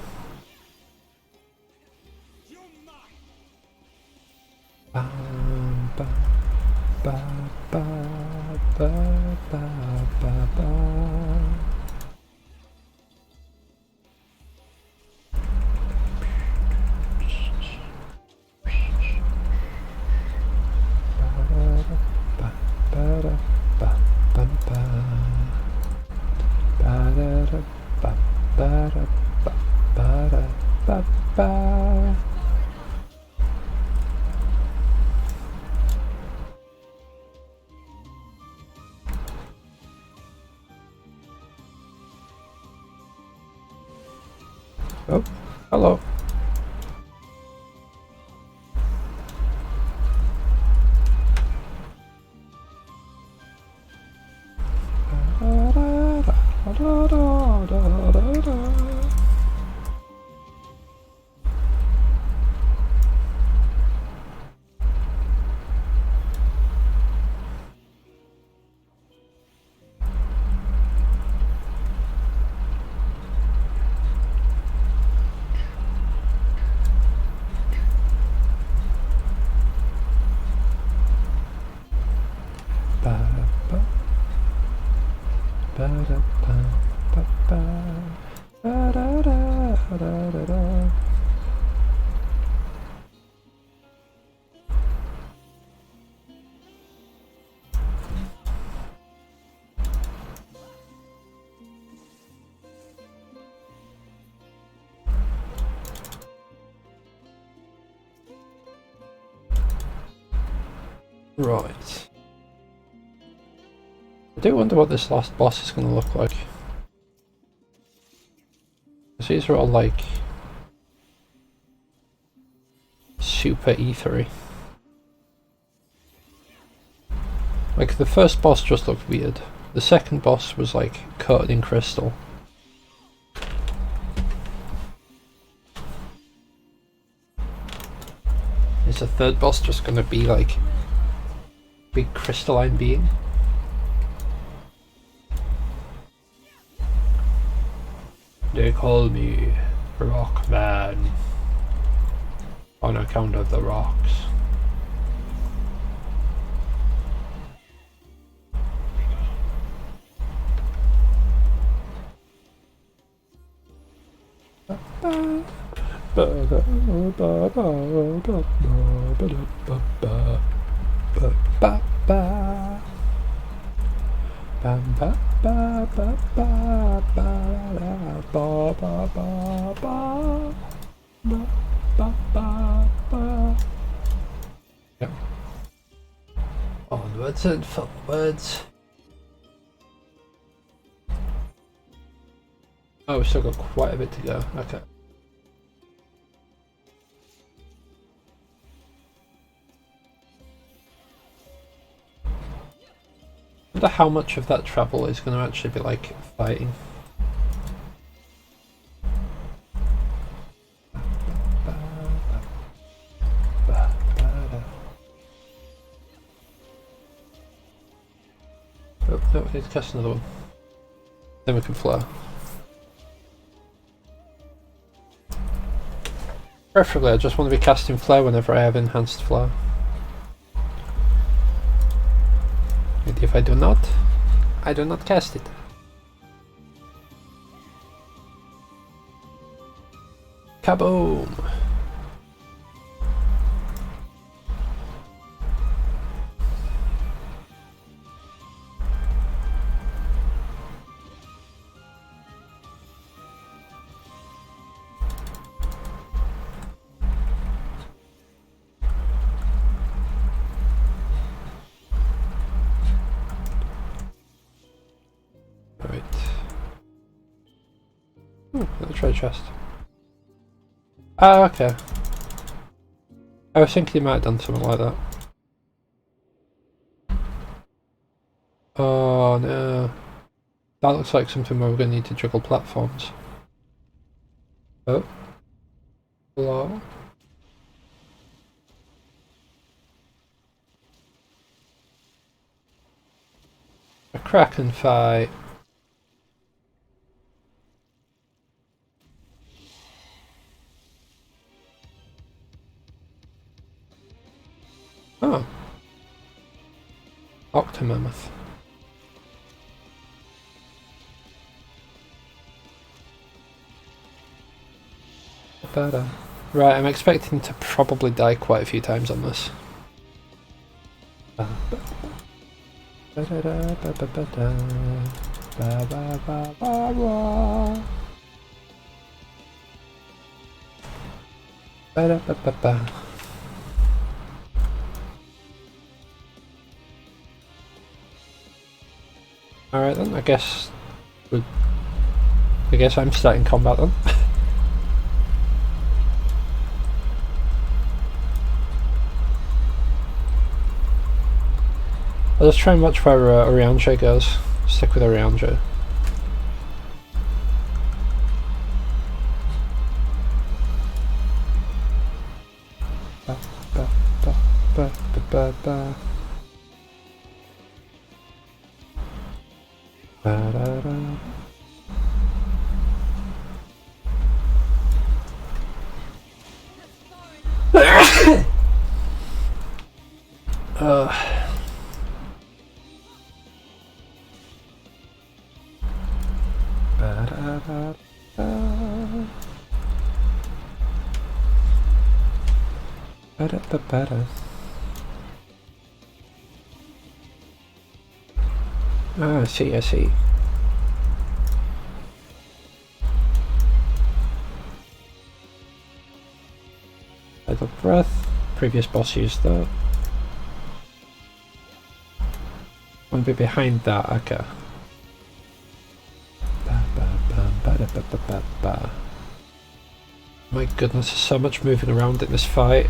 Oh, hello. Right. I do wonder what this last boss is going to look like. Because these are all like super ethery. Like the first boss just looked weird. The second boss was like coated in crystal. Is the third boss just going to be like big crystalline being? They call me Rockman on account of the rocks. Yeah. Onwards and forwards. Oh, we've still got quite a bit to go. Okay. I wonder how much of that travel is going to actually be like fighting. Oh, no, we need to cast another one. Then we can flow. Preferably, I just want to be casting Flare whenever I have enhanced Flare. And if I do not cast it. Kaboom! Right. Another treasure chest. Ah, okay. I was thinking he might have done something like that. Oh no. That looks like something where we're going to need to juggle platforms. Oh. Hello? A Kraken fight. Oh. Octomammoth. Better. Right, I'm expecting to probably die quite a few times on this. Alright then, I guess I'm starting combat then. I'll just try and watch where Orianjo goes. Stick with Orianjo. Ba, ba, ba, ba, ba, ba, ba. Ba, da, da. Ah, I see, I see. Idle breath. Previous boss used that. Want to be behind that, okay. My goodness, there's so much moving around in this fight.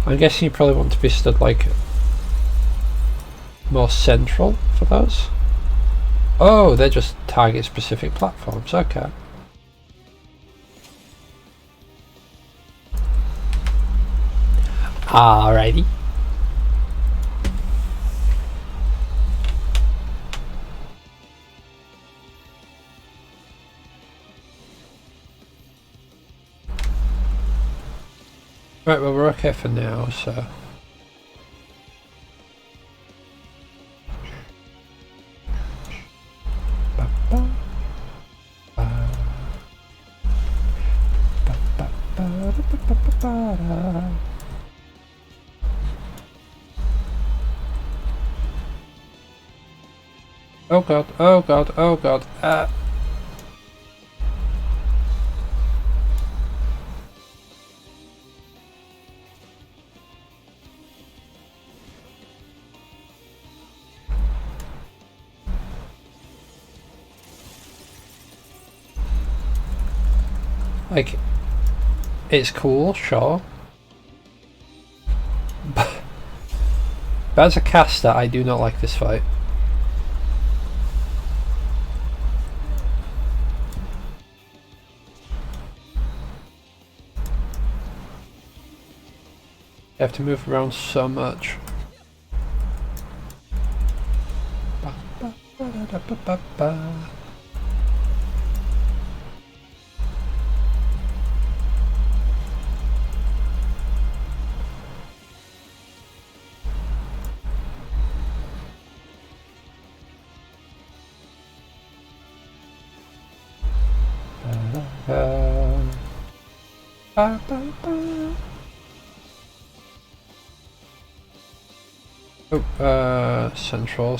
I'm guessing you probably want to be stood like more central for those. Oh, they're just target specific platforms, okay. Alrighty. Right, well we're okay for now, so... Oh god, oh god, oh god, Like, it's cool, sure. But as a caster, I do not like this fight. You have to move around so much. Ba-da-da-ba-ba-ba. Oh, central.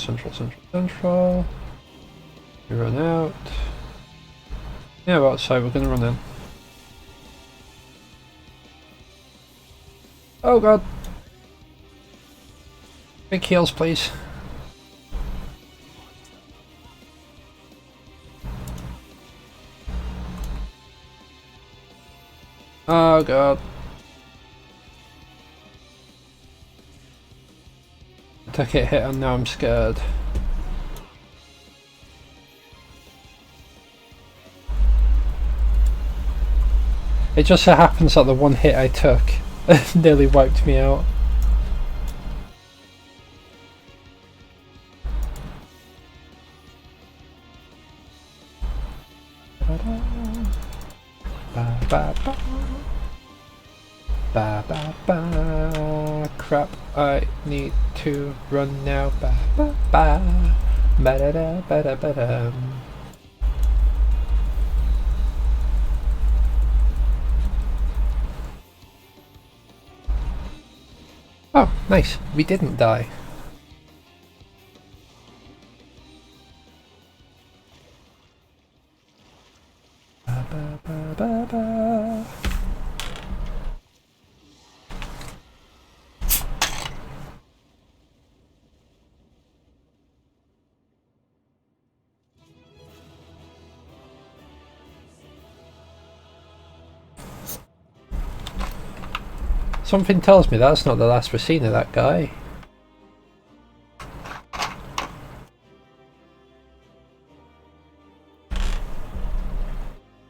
We run out. Yeah, we're outside, we're gonna run in. Oh god. Big heals, please. Oh god. I took a hit and now I'm scared. It just so happens that the one hit I took nearly wiped me out. Crap, I need to run now. Oh, nice. We didn't die. Something tells me that's not the last we've seen of that guy.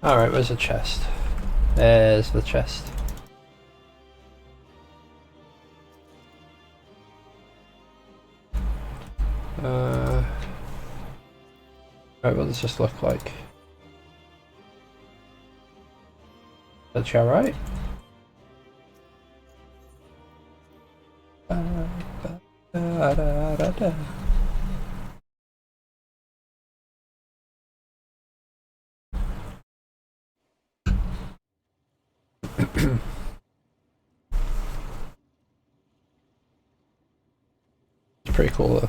Alright, where's the chest? There's the chest. Right, what does this look like? That's alright? It's pretty cool though.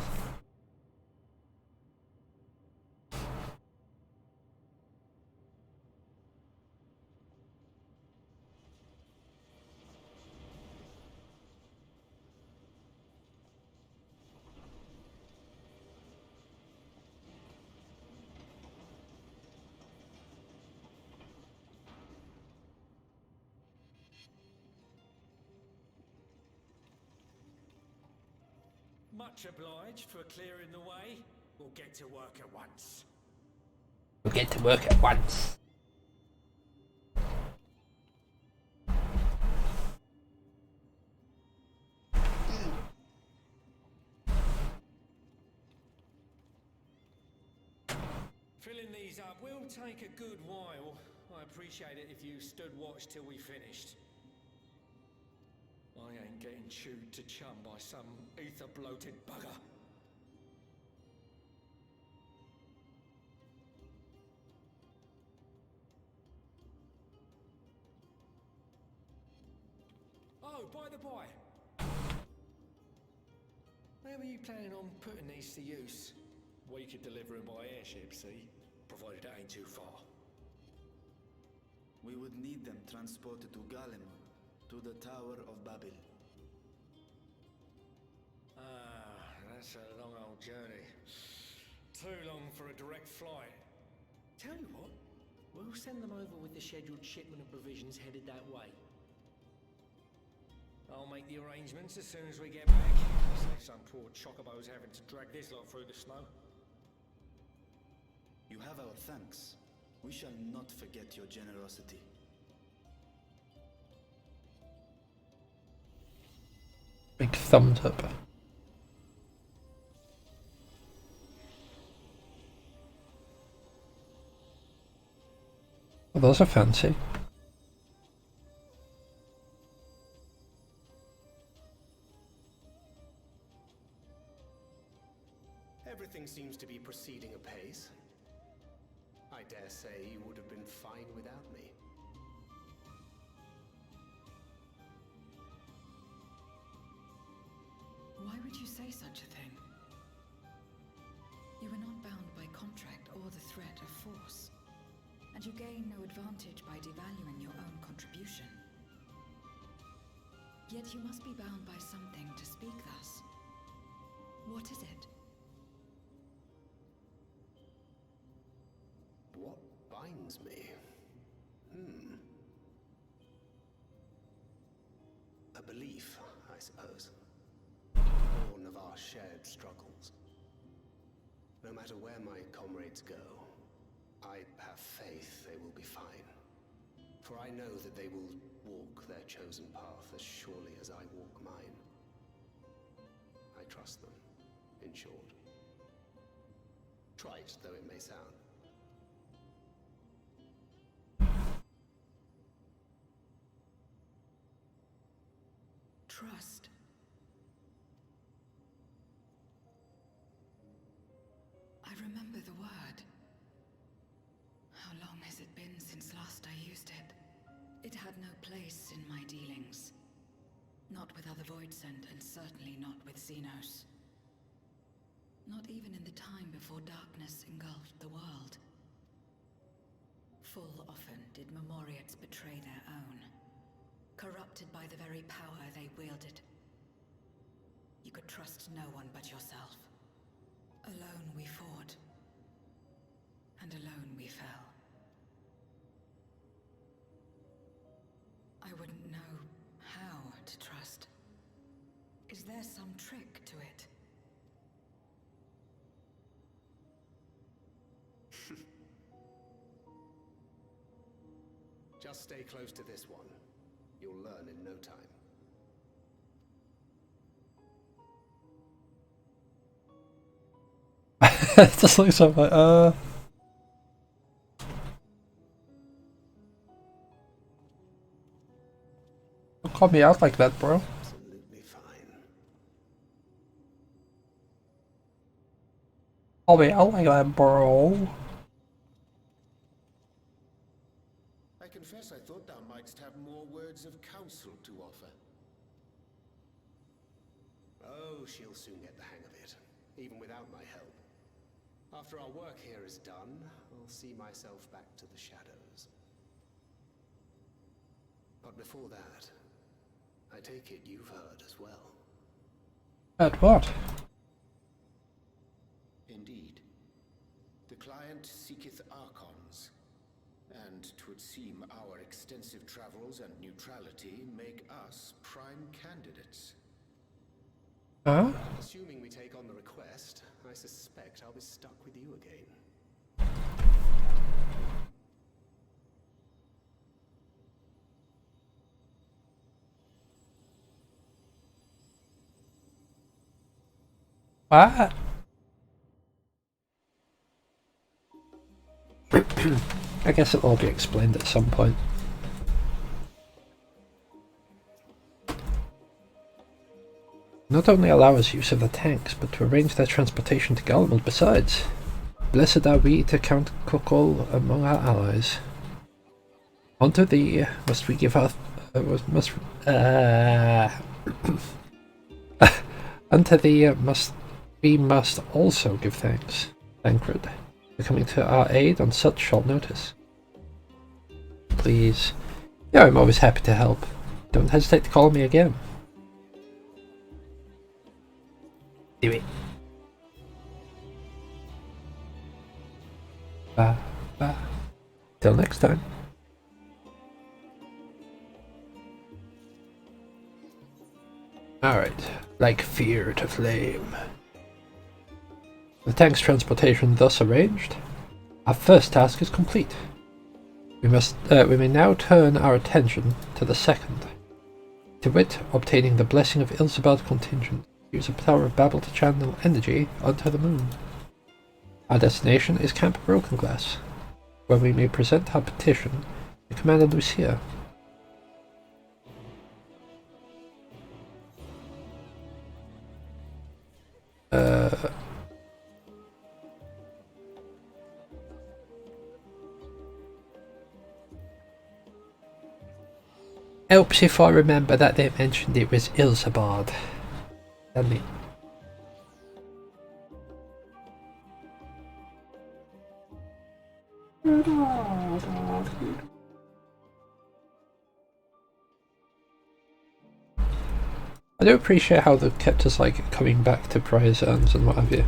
Much obliged for clearing the way. We'll get to work at once. We'll get to work at once. Filling these up will take a good while. I appreciate it if you stood watch till we finished. I ain't getting chewed to chum by some ether-bloated bugger. Oh, by the by. Where were you planning on putting these to use? We could deliver them by airship, see? Provided it ain't too far. We would need them transported to Galimon, to the Tower of Babel. Ah, that's a long old journey. Too long for a direct flight. Tell you what, we'll send them over with the scheduled shipment of provisions headed that way. I'll make the arrangements as soon as we get back. Save some poor chocobos having to drag this lot through the snow. You have our thanks. We shall not forget your generosity. Big thumbs up. Well, those are fancy. Everything seems to be proceeding apace. I dare say you would have been fine without me. Why would you say such a thing? You were not bound by contract or the threat of force, and you gain no advantage by devaluing your own contribution. Yet you must be bound by something to speak thus. What is it? What binds me? A belief, I suppose. Born of our shared struggles. No matter where my comrades go, I have faith they will be fine. For I know that they will walk their chosen path as surely as I walk mine. I trust them, in short. Trite though it may sound. Trust. I remember the word. How long has it been since last I used it? It had no place in my dealings. Not with other Voidsent, and certainly not with Xenos. Not even in the time before darkness engulfed the world. Full often did Memoriates betray their own, corrupted by the very power they wielded. You could trust no one but yourself. Alone we fought, and alone we fell. I wouldn't know how to trust. Is there some trick to it? Just stay close to this one. You'll learn in no time. It just looks like, don't call me out like that, bro. Absolutely fine. Call me out like that, bro. I confess I thought thou mightst have more words of counsel to offer. Oh, she'll soon get the hang of it, even without my help. After our work here is done, I'll see myself back to the shadows. But before that, I take it you've heard as well. At what? Indeed. The client seeketh Archons, and 'twould seem our extensive travels and neutrality make us prime candidates. Huh? Assuming we take on the request, I suspect I'll be stuck with you again. What? I guess it'll all be explained at some point. Not only allow us use of the tanks, but to arrange their transportation to Gallimond besides. Blessed are we to count Kokol among our allies. Unto thee must we give our unto thee we must also give thanks, Thancred, for coming to our aid on such short notice. Please, yeah, I'm always happy to help. Don't hesitate to call me again. Do it. Bye. Bye. Till next time. Alright, like fear to flame. The tank's transportation thus arranged, our first task is complete. We may now turn our attention to the second, to wit, obtaining the blessing of Ilsebard contingent. Use a Tower of Babel to channel energy onto the moon. Our destination is Camp Broken Glass. when we may present our petition to Commander Lucia. Helps if I remember that they mentioned it was Ilsabard. Doesn't it? I do appreciate how they've kept us like coming back to prior zones and what have you.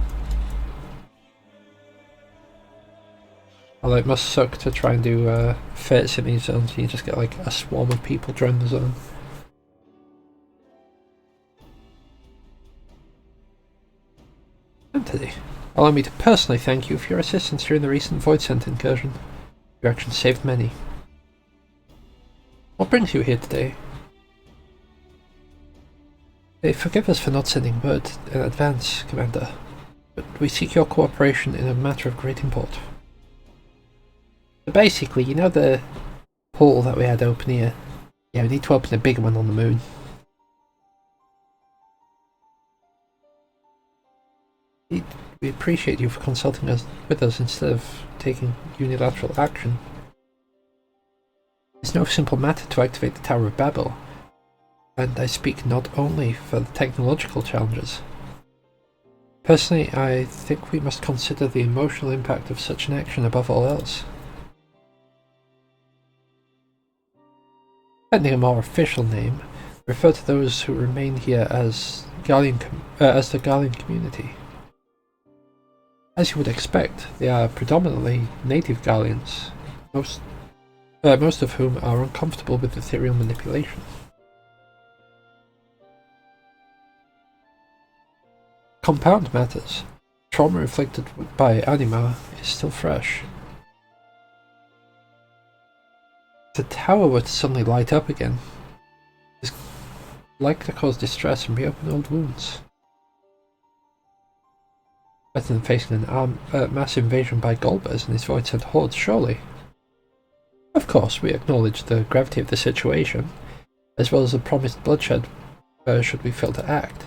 Although it must suck to try and do fates in these zones and you just get like a swarm of people join the zone. Anthony, allow me to personally thank you for your assistance during the recent Void Scent incursion. Your actions saved many. What brings you here today? Forgive us for not sending word in advance, Commander, but we seek your cooperation in a matter of great import. So basically, you know the portal that we had open here? Yeah, we need to open a bigger one on the moon. We appreciate you for consulting us with us instead of taking unilateral action. It's no simple matter to activate the Tower of Babel, and I speak not only for the technological challenges. Personally, I think we must consider the emotional impact of such an action above all else. Pending a more official name, refer to those who remain here as the Garlean community. As you would expect, they are predominantly native Garleans, most of whom are uncomfortable with ethereal manipulation. Compound matters. Trauma inflicted by anima is still fresh. If the tower were to suddenly light up again, it's likely to cause distress and reopen old wounds. Better than facing a mass invasion by Golbers and his void-sent hordes, surely. Of course, we acknowledge the gravity of the situation, as well as the promised bloodshed should we fail to act.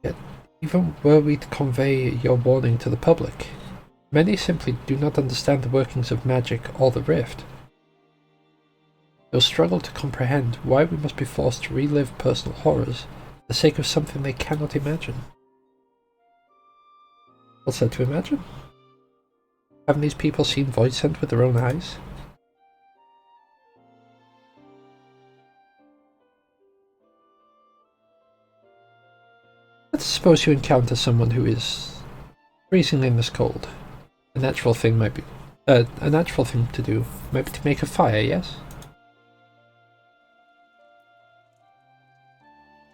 Yet, even were we to convey your warning to the public, many simply do not understand the workings of magic or the rift. They'll struggle to comprehend why we must be forced to relive personal horrors for the sake of something they cannot imagine. What's there to imagine? Haven't these people seen Void Scent with their own eyes? Let's suppose you encounter someone who is freezing in this cold. A natural thing to do might be to make a fire, yes?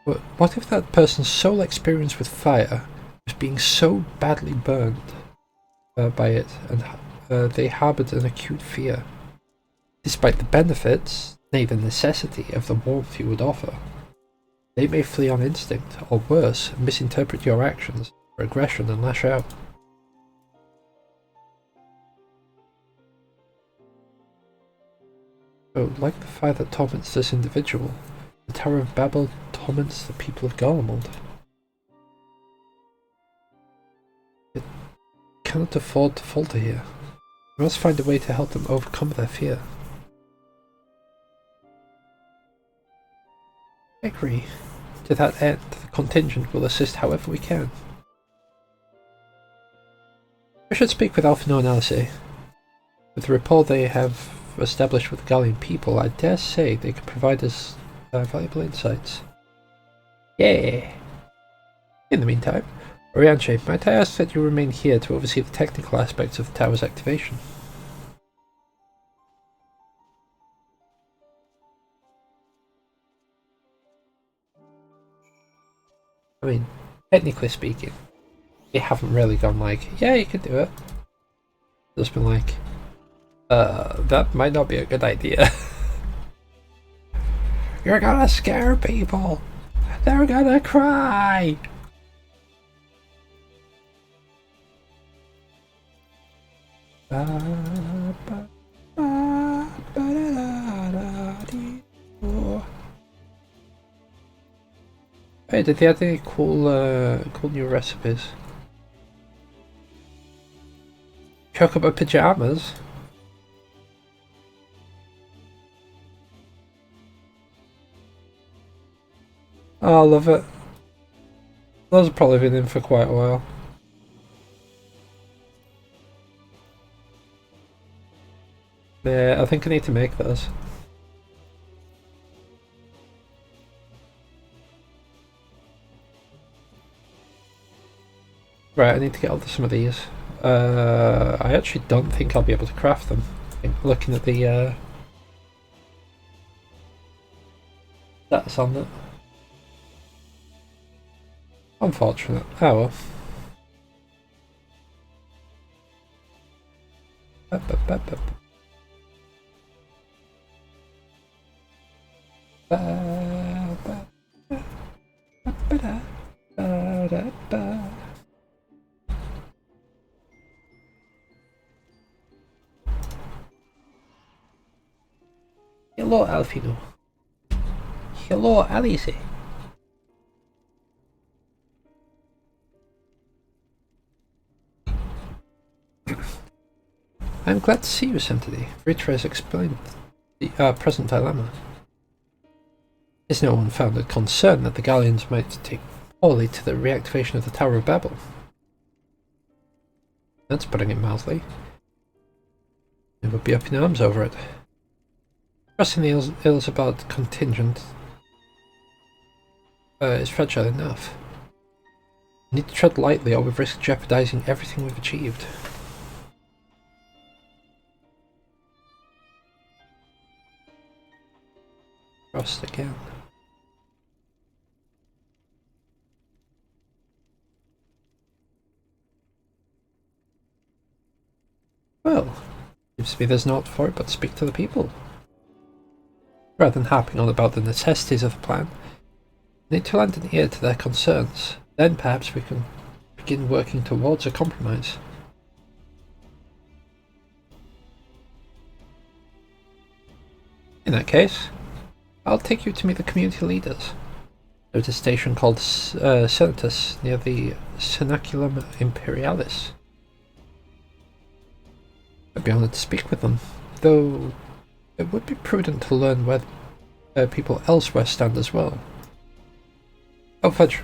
But what if that person's sole experience with fire was being so badly burned by it, and they harboured an acute fear, despite the benefits, nay the necessity of the warmth you would offer? They may flee on instinct, or worse, misinterpret your actions for aggression and lash out. So, like the fire that torments this individual, the Tower of Babel torments the people of Garlemald. It cannot afford to falter here. We must find a way to help them overcome their fear. I agree. To that end, the contingent will assist however we can. I should speak with Alphino and Alice. With the rapport they have established with the Garlean people, I dare say they could provide us valuable insights. Yeah! In the meantime, Orianche, might I ask that you remain here to oversee the technical aspects of the tower's activation? I mean, technically speaking, they haven't really gone like, yeah, you can do it. Just been like, that might not be a good idea. You're gonna scare people! They're gonna cry! Hey, did they add any cool new recipes? Chocobo pajamas? Oh, I love it. Those have probably been in for quite a while. Yeah, I think I need to make those. Right, I need to get onto some of these. I actually don't think I'll be able to craft them. Looking at the stats on it. Unfortunate. Oh well. Hello, Alfino. Hello, Alice. I'm glad to see you, Sentity. Ritra has explained the present dilemma. Is no unfounded concern that the Galleons might take poorly to the reactivation of the Tower of Babel. That's putting it mildly. They would be up in arms over it. Trusting the Ilsabard contingent is fragile enough. We need to tread lightly or we risk jeopardizing everything we've achieved. Trust again. Well, seems to me there's naught for it but speak to the people. Rather than harping on about the necessities of the plan, we need to lend an ear to their concerns. Then perhaps we can begin working towards a compromise. In that case, I'll take you to meet the community leaders. There's a station called Senatus near the Cenaculum Imperialis. I'd be honoured to speak with them, though it would be prudent to learn where people elsewhere stand as well. Oh, fudge.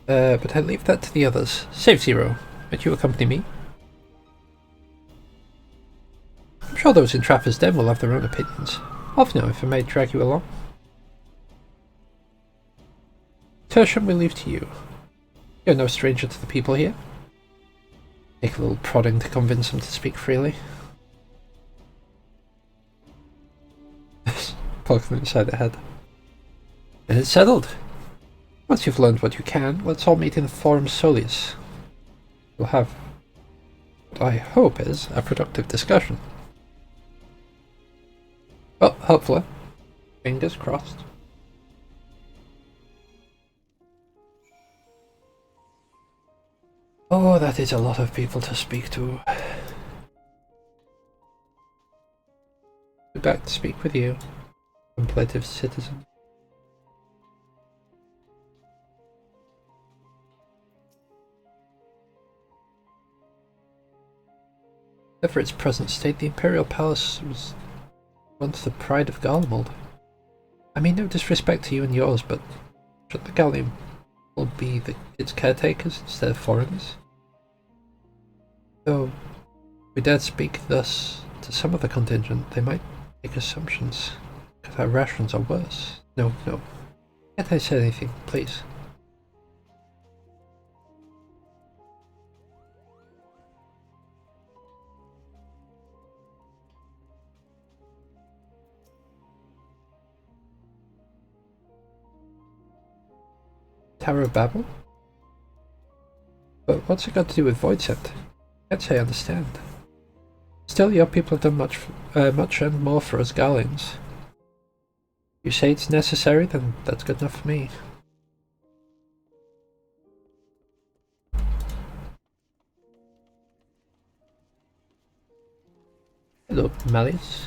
But I leave that to the others. Save Zero, might you accompany me? I'm sure those in Trafford's Den will have their own opinions. Off now if I may drag you along. Tertium we leave to you. You're no stranger to the people here. Take a little prodding to convince them to speak freely. Poke them inside the head. And it's settled. Once you've learned what you can, let's all meet in the Forum Solius. We'll have what I hope is a productive discussion. Well, hopefully. Fingers crossed. Oh, that is a lot of people to speak to. Be back to speak with you, contemplative citizen. For its present state, the Imperial Palace was once the pride of Garlemald. I mean no disrespect to you and yours, but should the Gallium will be its caretakers instead of foreigners? Though we dared speak thus to some of the contingent, they might make assumptions, because our rations are worse. No. Can't I say anything, please? Tower of Babel? But what's it got to do with Voidsent? Can't say I understand. Still, your people have done much and more for us Gallians. You say it's necessary, then that's good enough for me. Hello, Malleus.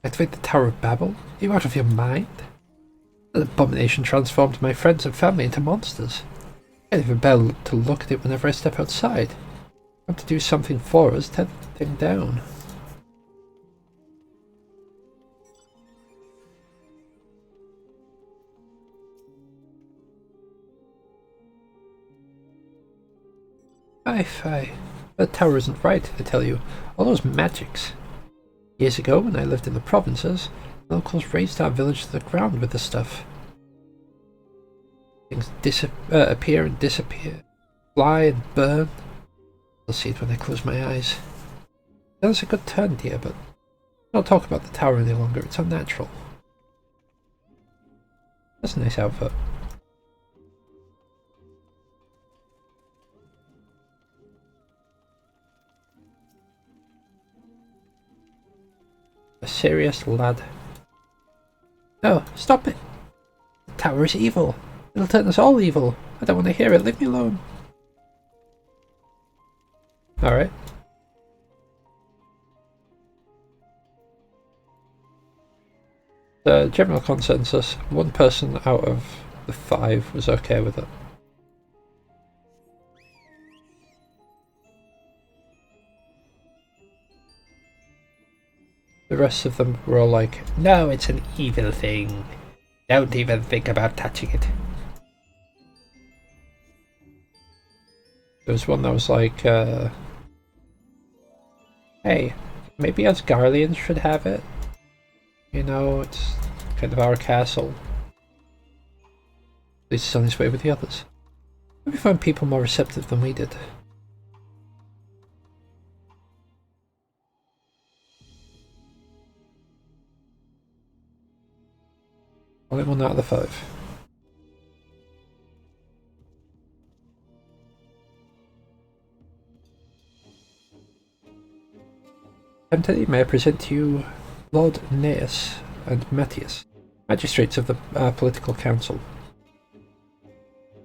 Activate the Tower of Babel? Are you out of your mind? An abomination transformed my friends and family into monsters. I can't even bear to look at it whenever I step outside. I want to do something for us, tear the thing down. Fie. That tower isn't right, I tell you. All those magics. Years ago, when I lived in the provinces, the locals razed our village to the ground with the stuff. Things appear and disappear, fly and burn. I'll see it when I close my eyes. That's a good turn, dear, but don't talk about the tower any longer. It's unnatural. That's a nice outfit. A serious lad. No, stop it! The tower is evil. It'll turn us all evil. I don't want to hear it. Leave me alone. Alright. The general consensus, one person out of the 5 was okay with it. The rest of them were all like, no, it's an evil thing. Don't even think about touching it. There was one that was like, hey, maybe us Garleans should have it. You know, it's kind of our castle. At least it's on its way with the others. Maybe find people more receptive than we did. Only 1 out of the 5. Today may I present to you Lord Neus and Matthias, magistrates of the political council.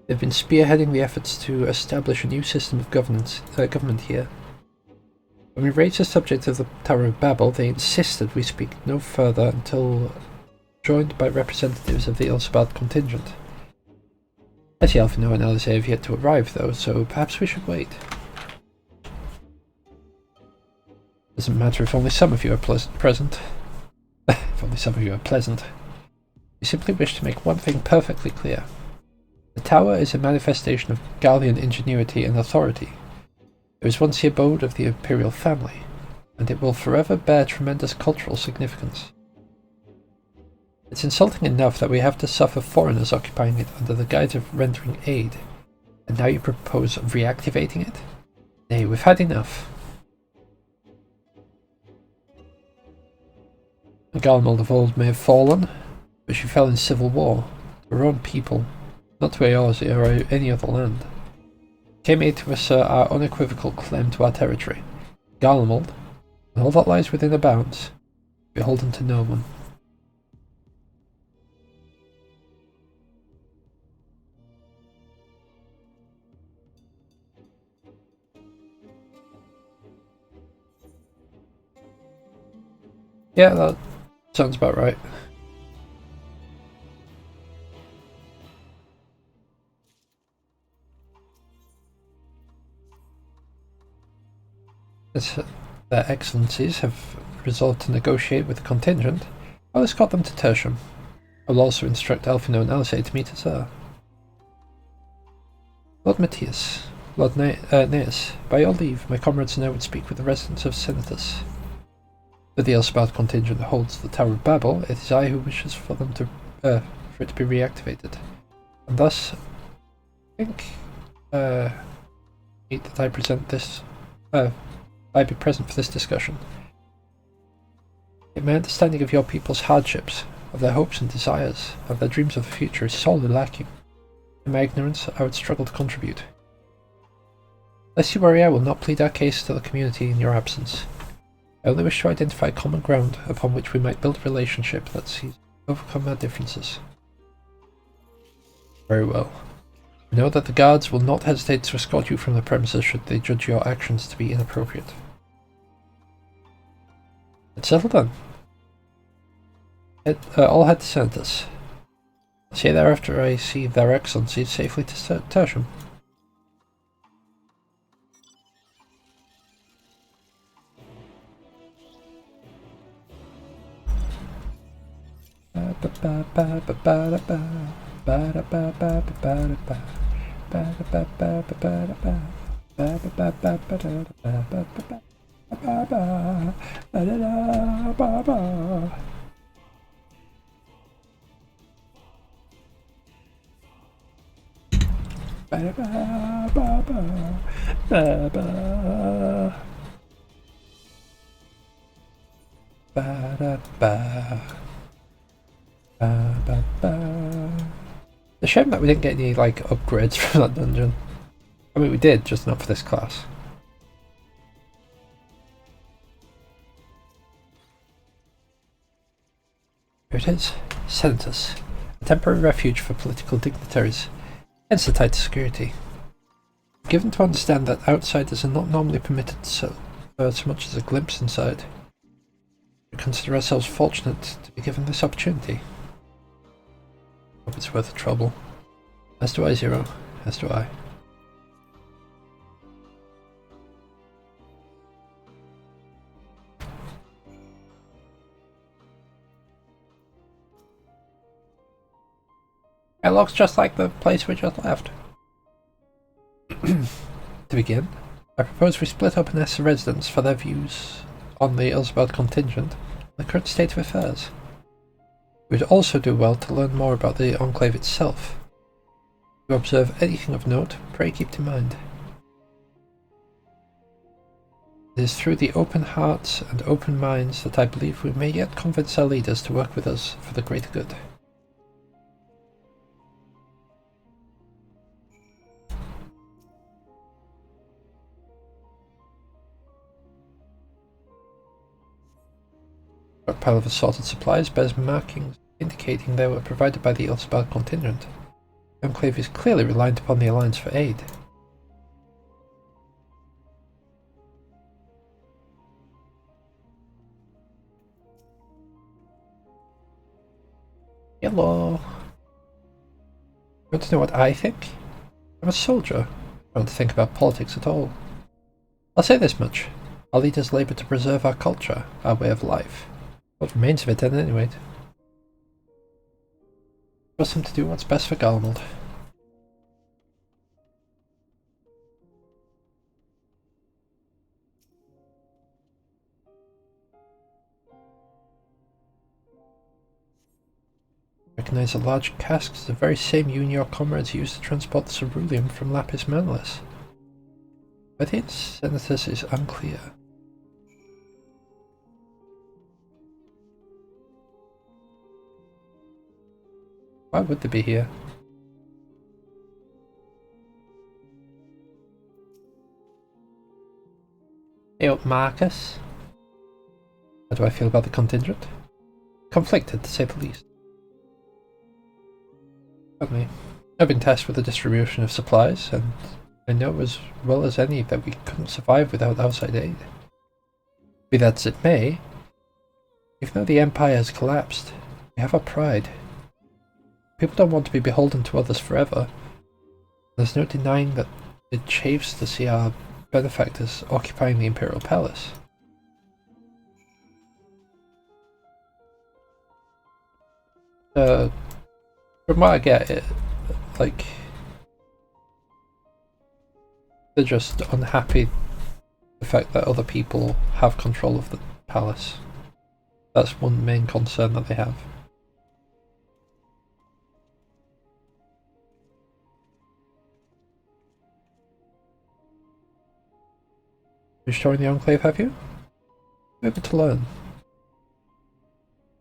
They've been spearheading the efforts to establish a new system of government here. When we raised the subject of the Tower of Babel, they insisted we speak no further until joined by representatives of the Elsabard contingent. As the Alphino and Alizé have yet to arrive, though, so perhaps we should wait. Doesn't matter if only some of you are present. If only some of you are pleasant. We simply wish to make one thing perfectly clear. The tower is a manifestation of Gallian ingenuity and authority. It was once the abode of the imperial family, and it will forever bear tremendous cultural significance. It's insulting enough that we have to suffer foreigners occupying it under the guise of rendering aid, and now you propose reactivating it? Nay, we've had enough. The Garlemald of old may have fallen, but she fell in civil war, to her own people, not to Eorzea or any other land. Came here to assert our unequivocal claim to our territory. Garlemald, and all that lies within her bounds, beholden to no one. Yeah, that sounds about right. As their excellencies have resolved to negotiate with the contingent, I'll escort them to Tertium. I will also instruct Alphino and Alizé to meet us there. Lord Matthias, Lord Neus, by your leave, my comrades and I would speak with the residents of Senatus. Though the Elsabard contingent holds the Tower of Babel, it is I who wishes for them to for it to be reactivated. And thus, I think need that I present this I be present for this discussion. In my understanding of your people's hardships, of their hopes and desires, of their dreams of the future is sorely lacking. In my ignorance, I would struggle to contribute. Lest you worry, I will not plead our case to the community in your absence. I only wish to identify common ground upon which we might build a relationship that sees overcome our differences. Very well. We know that the guards will not hesitate to escort you from the premises should they judge your actions to be inappropriate. It's settled then. I'll head to Senators. I'll see you there after I see their excellencies safely to Tertium. It's a shame that we didn't get any like upgrades from that dungeon. I mean, we did, just not for this class. Here it is. Senators. A temporary refuge for political dignitaries. Hence the tight security. Given to understand that outsiders are not normally permitted so much as a glimpse inside. We consider ourselves fortunate to be given this opportunity. Hope it's worth the trouble. As do I, Zero. As do I. It looks just like the place we just left. To begin, I propose we split up and ask the residents for their views on the Elsbeth contingent and the current state of affairs. We would also do well to learn more about the Enclave itself. If you observe anything of note, pray keep in mind. It is through the open hearts and open minds that I believe we may yet convince our leaders to work with us for the greater good. A pile of assorted supplies bears markings indicating they were provided by the Elsbeth contingent. The Enclave is clearly reliant upon the Alliance for aid. Hello. Want to know what I think? I'm a soldier. I don't think about politics at all. I'll say this much. Our leaders labour to preserve our culture, our way of life. What remains of it then, anyway? Trust him to do what's best for Garnold. Recognize a large cask as the very same you and your comrades used to transport the ceruleum from Lapis Manlis. But the Senators is unclear. Why would they be here? Hey up, Marcus. How do I feel about the contingent? Conflicted, to say the least. Pardon me. I've been tasked with the distribution of supplies, and I know as well as any that we couldn't survive without outside aid. Be that as it may, even though the Empire has collapsed, we have our pride. People don't want to be beholden to others forever. There's no denying that it chafes to see our benefactors occupying the Imperial Palace. From what I get, like, they're just unhappy the fact that other people have control of the palace. That's one main concern that they have. You joined the Enclave, have you? Able to learn.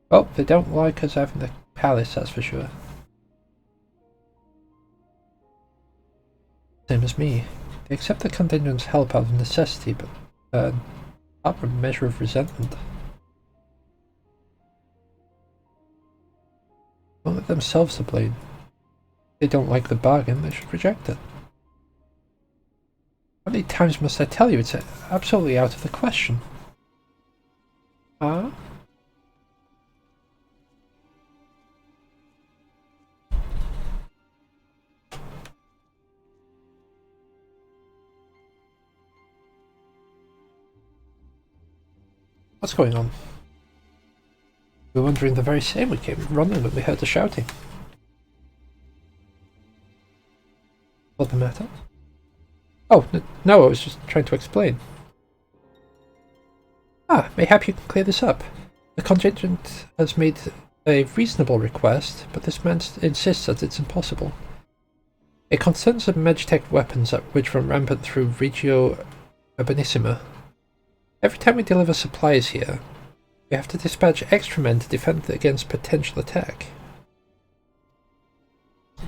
Well, they don't like us having the palace, that's for sure. Same as me. They accept the contingent's help out of necessity, but not a measure of resentment. Only themselves to blame. they don't like the bargain, they should reject it. How many times must I tell you it's absolutely out of the question? Huh? What's going on? We were wondering the very same. We came running when we heard the shouting. What's the matter? Oh, no, I was just trying to explain. Mayhap you can clear this up. The contingent has made a reasonable request, but this man insists that it's impossible. It concerns the Magitech weapons which run rampant through Regio Urbanissima. Every time we deliver supplies here, we have to dispatch extra men to defend against potential attack.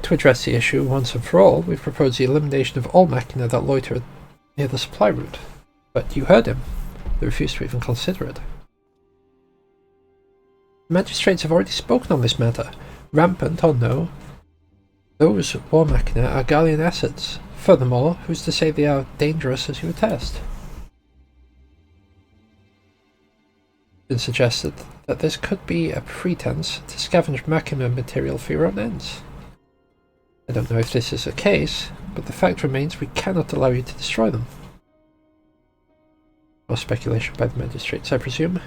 To address the issue once and for all, we propose the elimination of all machina that loiter near the supply route. But you heard him. They refuse to even consider it. The magistrates have already spoken on this matter. Rampant or no, those war machina are Gallian assets. Furthermore, who's to say they are dangerous as you attest? It's been suggested that this could be a pretense to scavenge machina material for your own ends. I don't know if this is the case, but the fact remains we cannot allow you to destroy them. More speculation by the magistrates, I presume.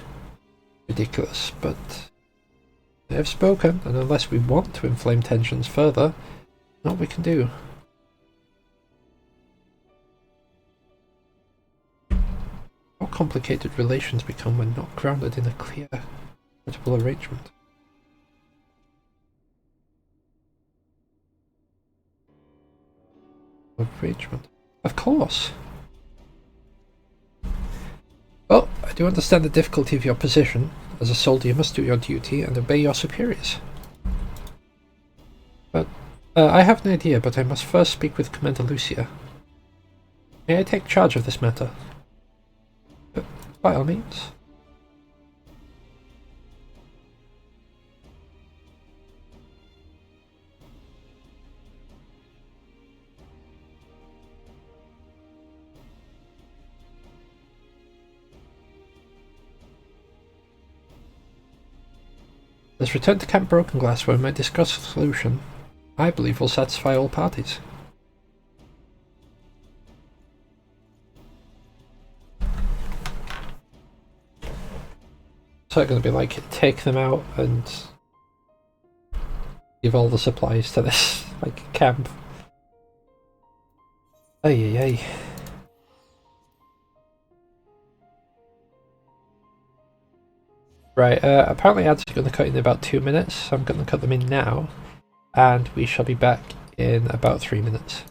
Ridiculous, but they have spoken, and unless we want to inflame tensions further, not we can do. How complicated relations become when not grounded in a clear, equitable arrangement. Arrangement. Of course. Well, I do understand the difficulty of your position. As a soldier, you must do your duty and obey your superiors. But I have an idea, but I must first speak with Commander Lucia. May I take charge of this matter? By all means. Let's return to Camp Broken Glass where we might discuss a solution I believe will satisfy all parties. So it's going to be like, take them out and give all the supplies to this, like, camp. Ay ay ay. Right, apparently ads are going to cut in about 2 minutes, so I'm going to cut them in now, and we shall be back in about 3 minutes.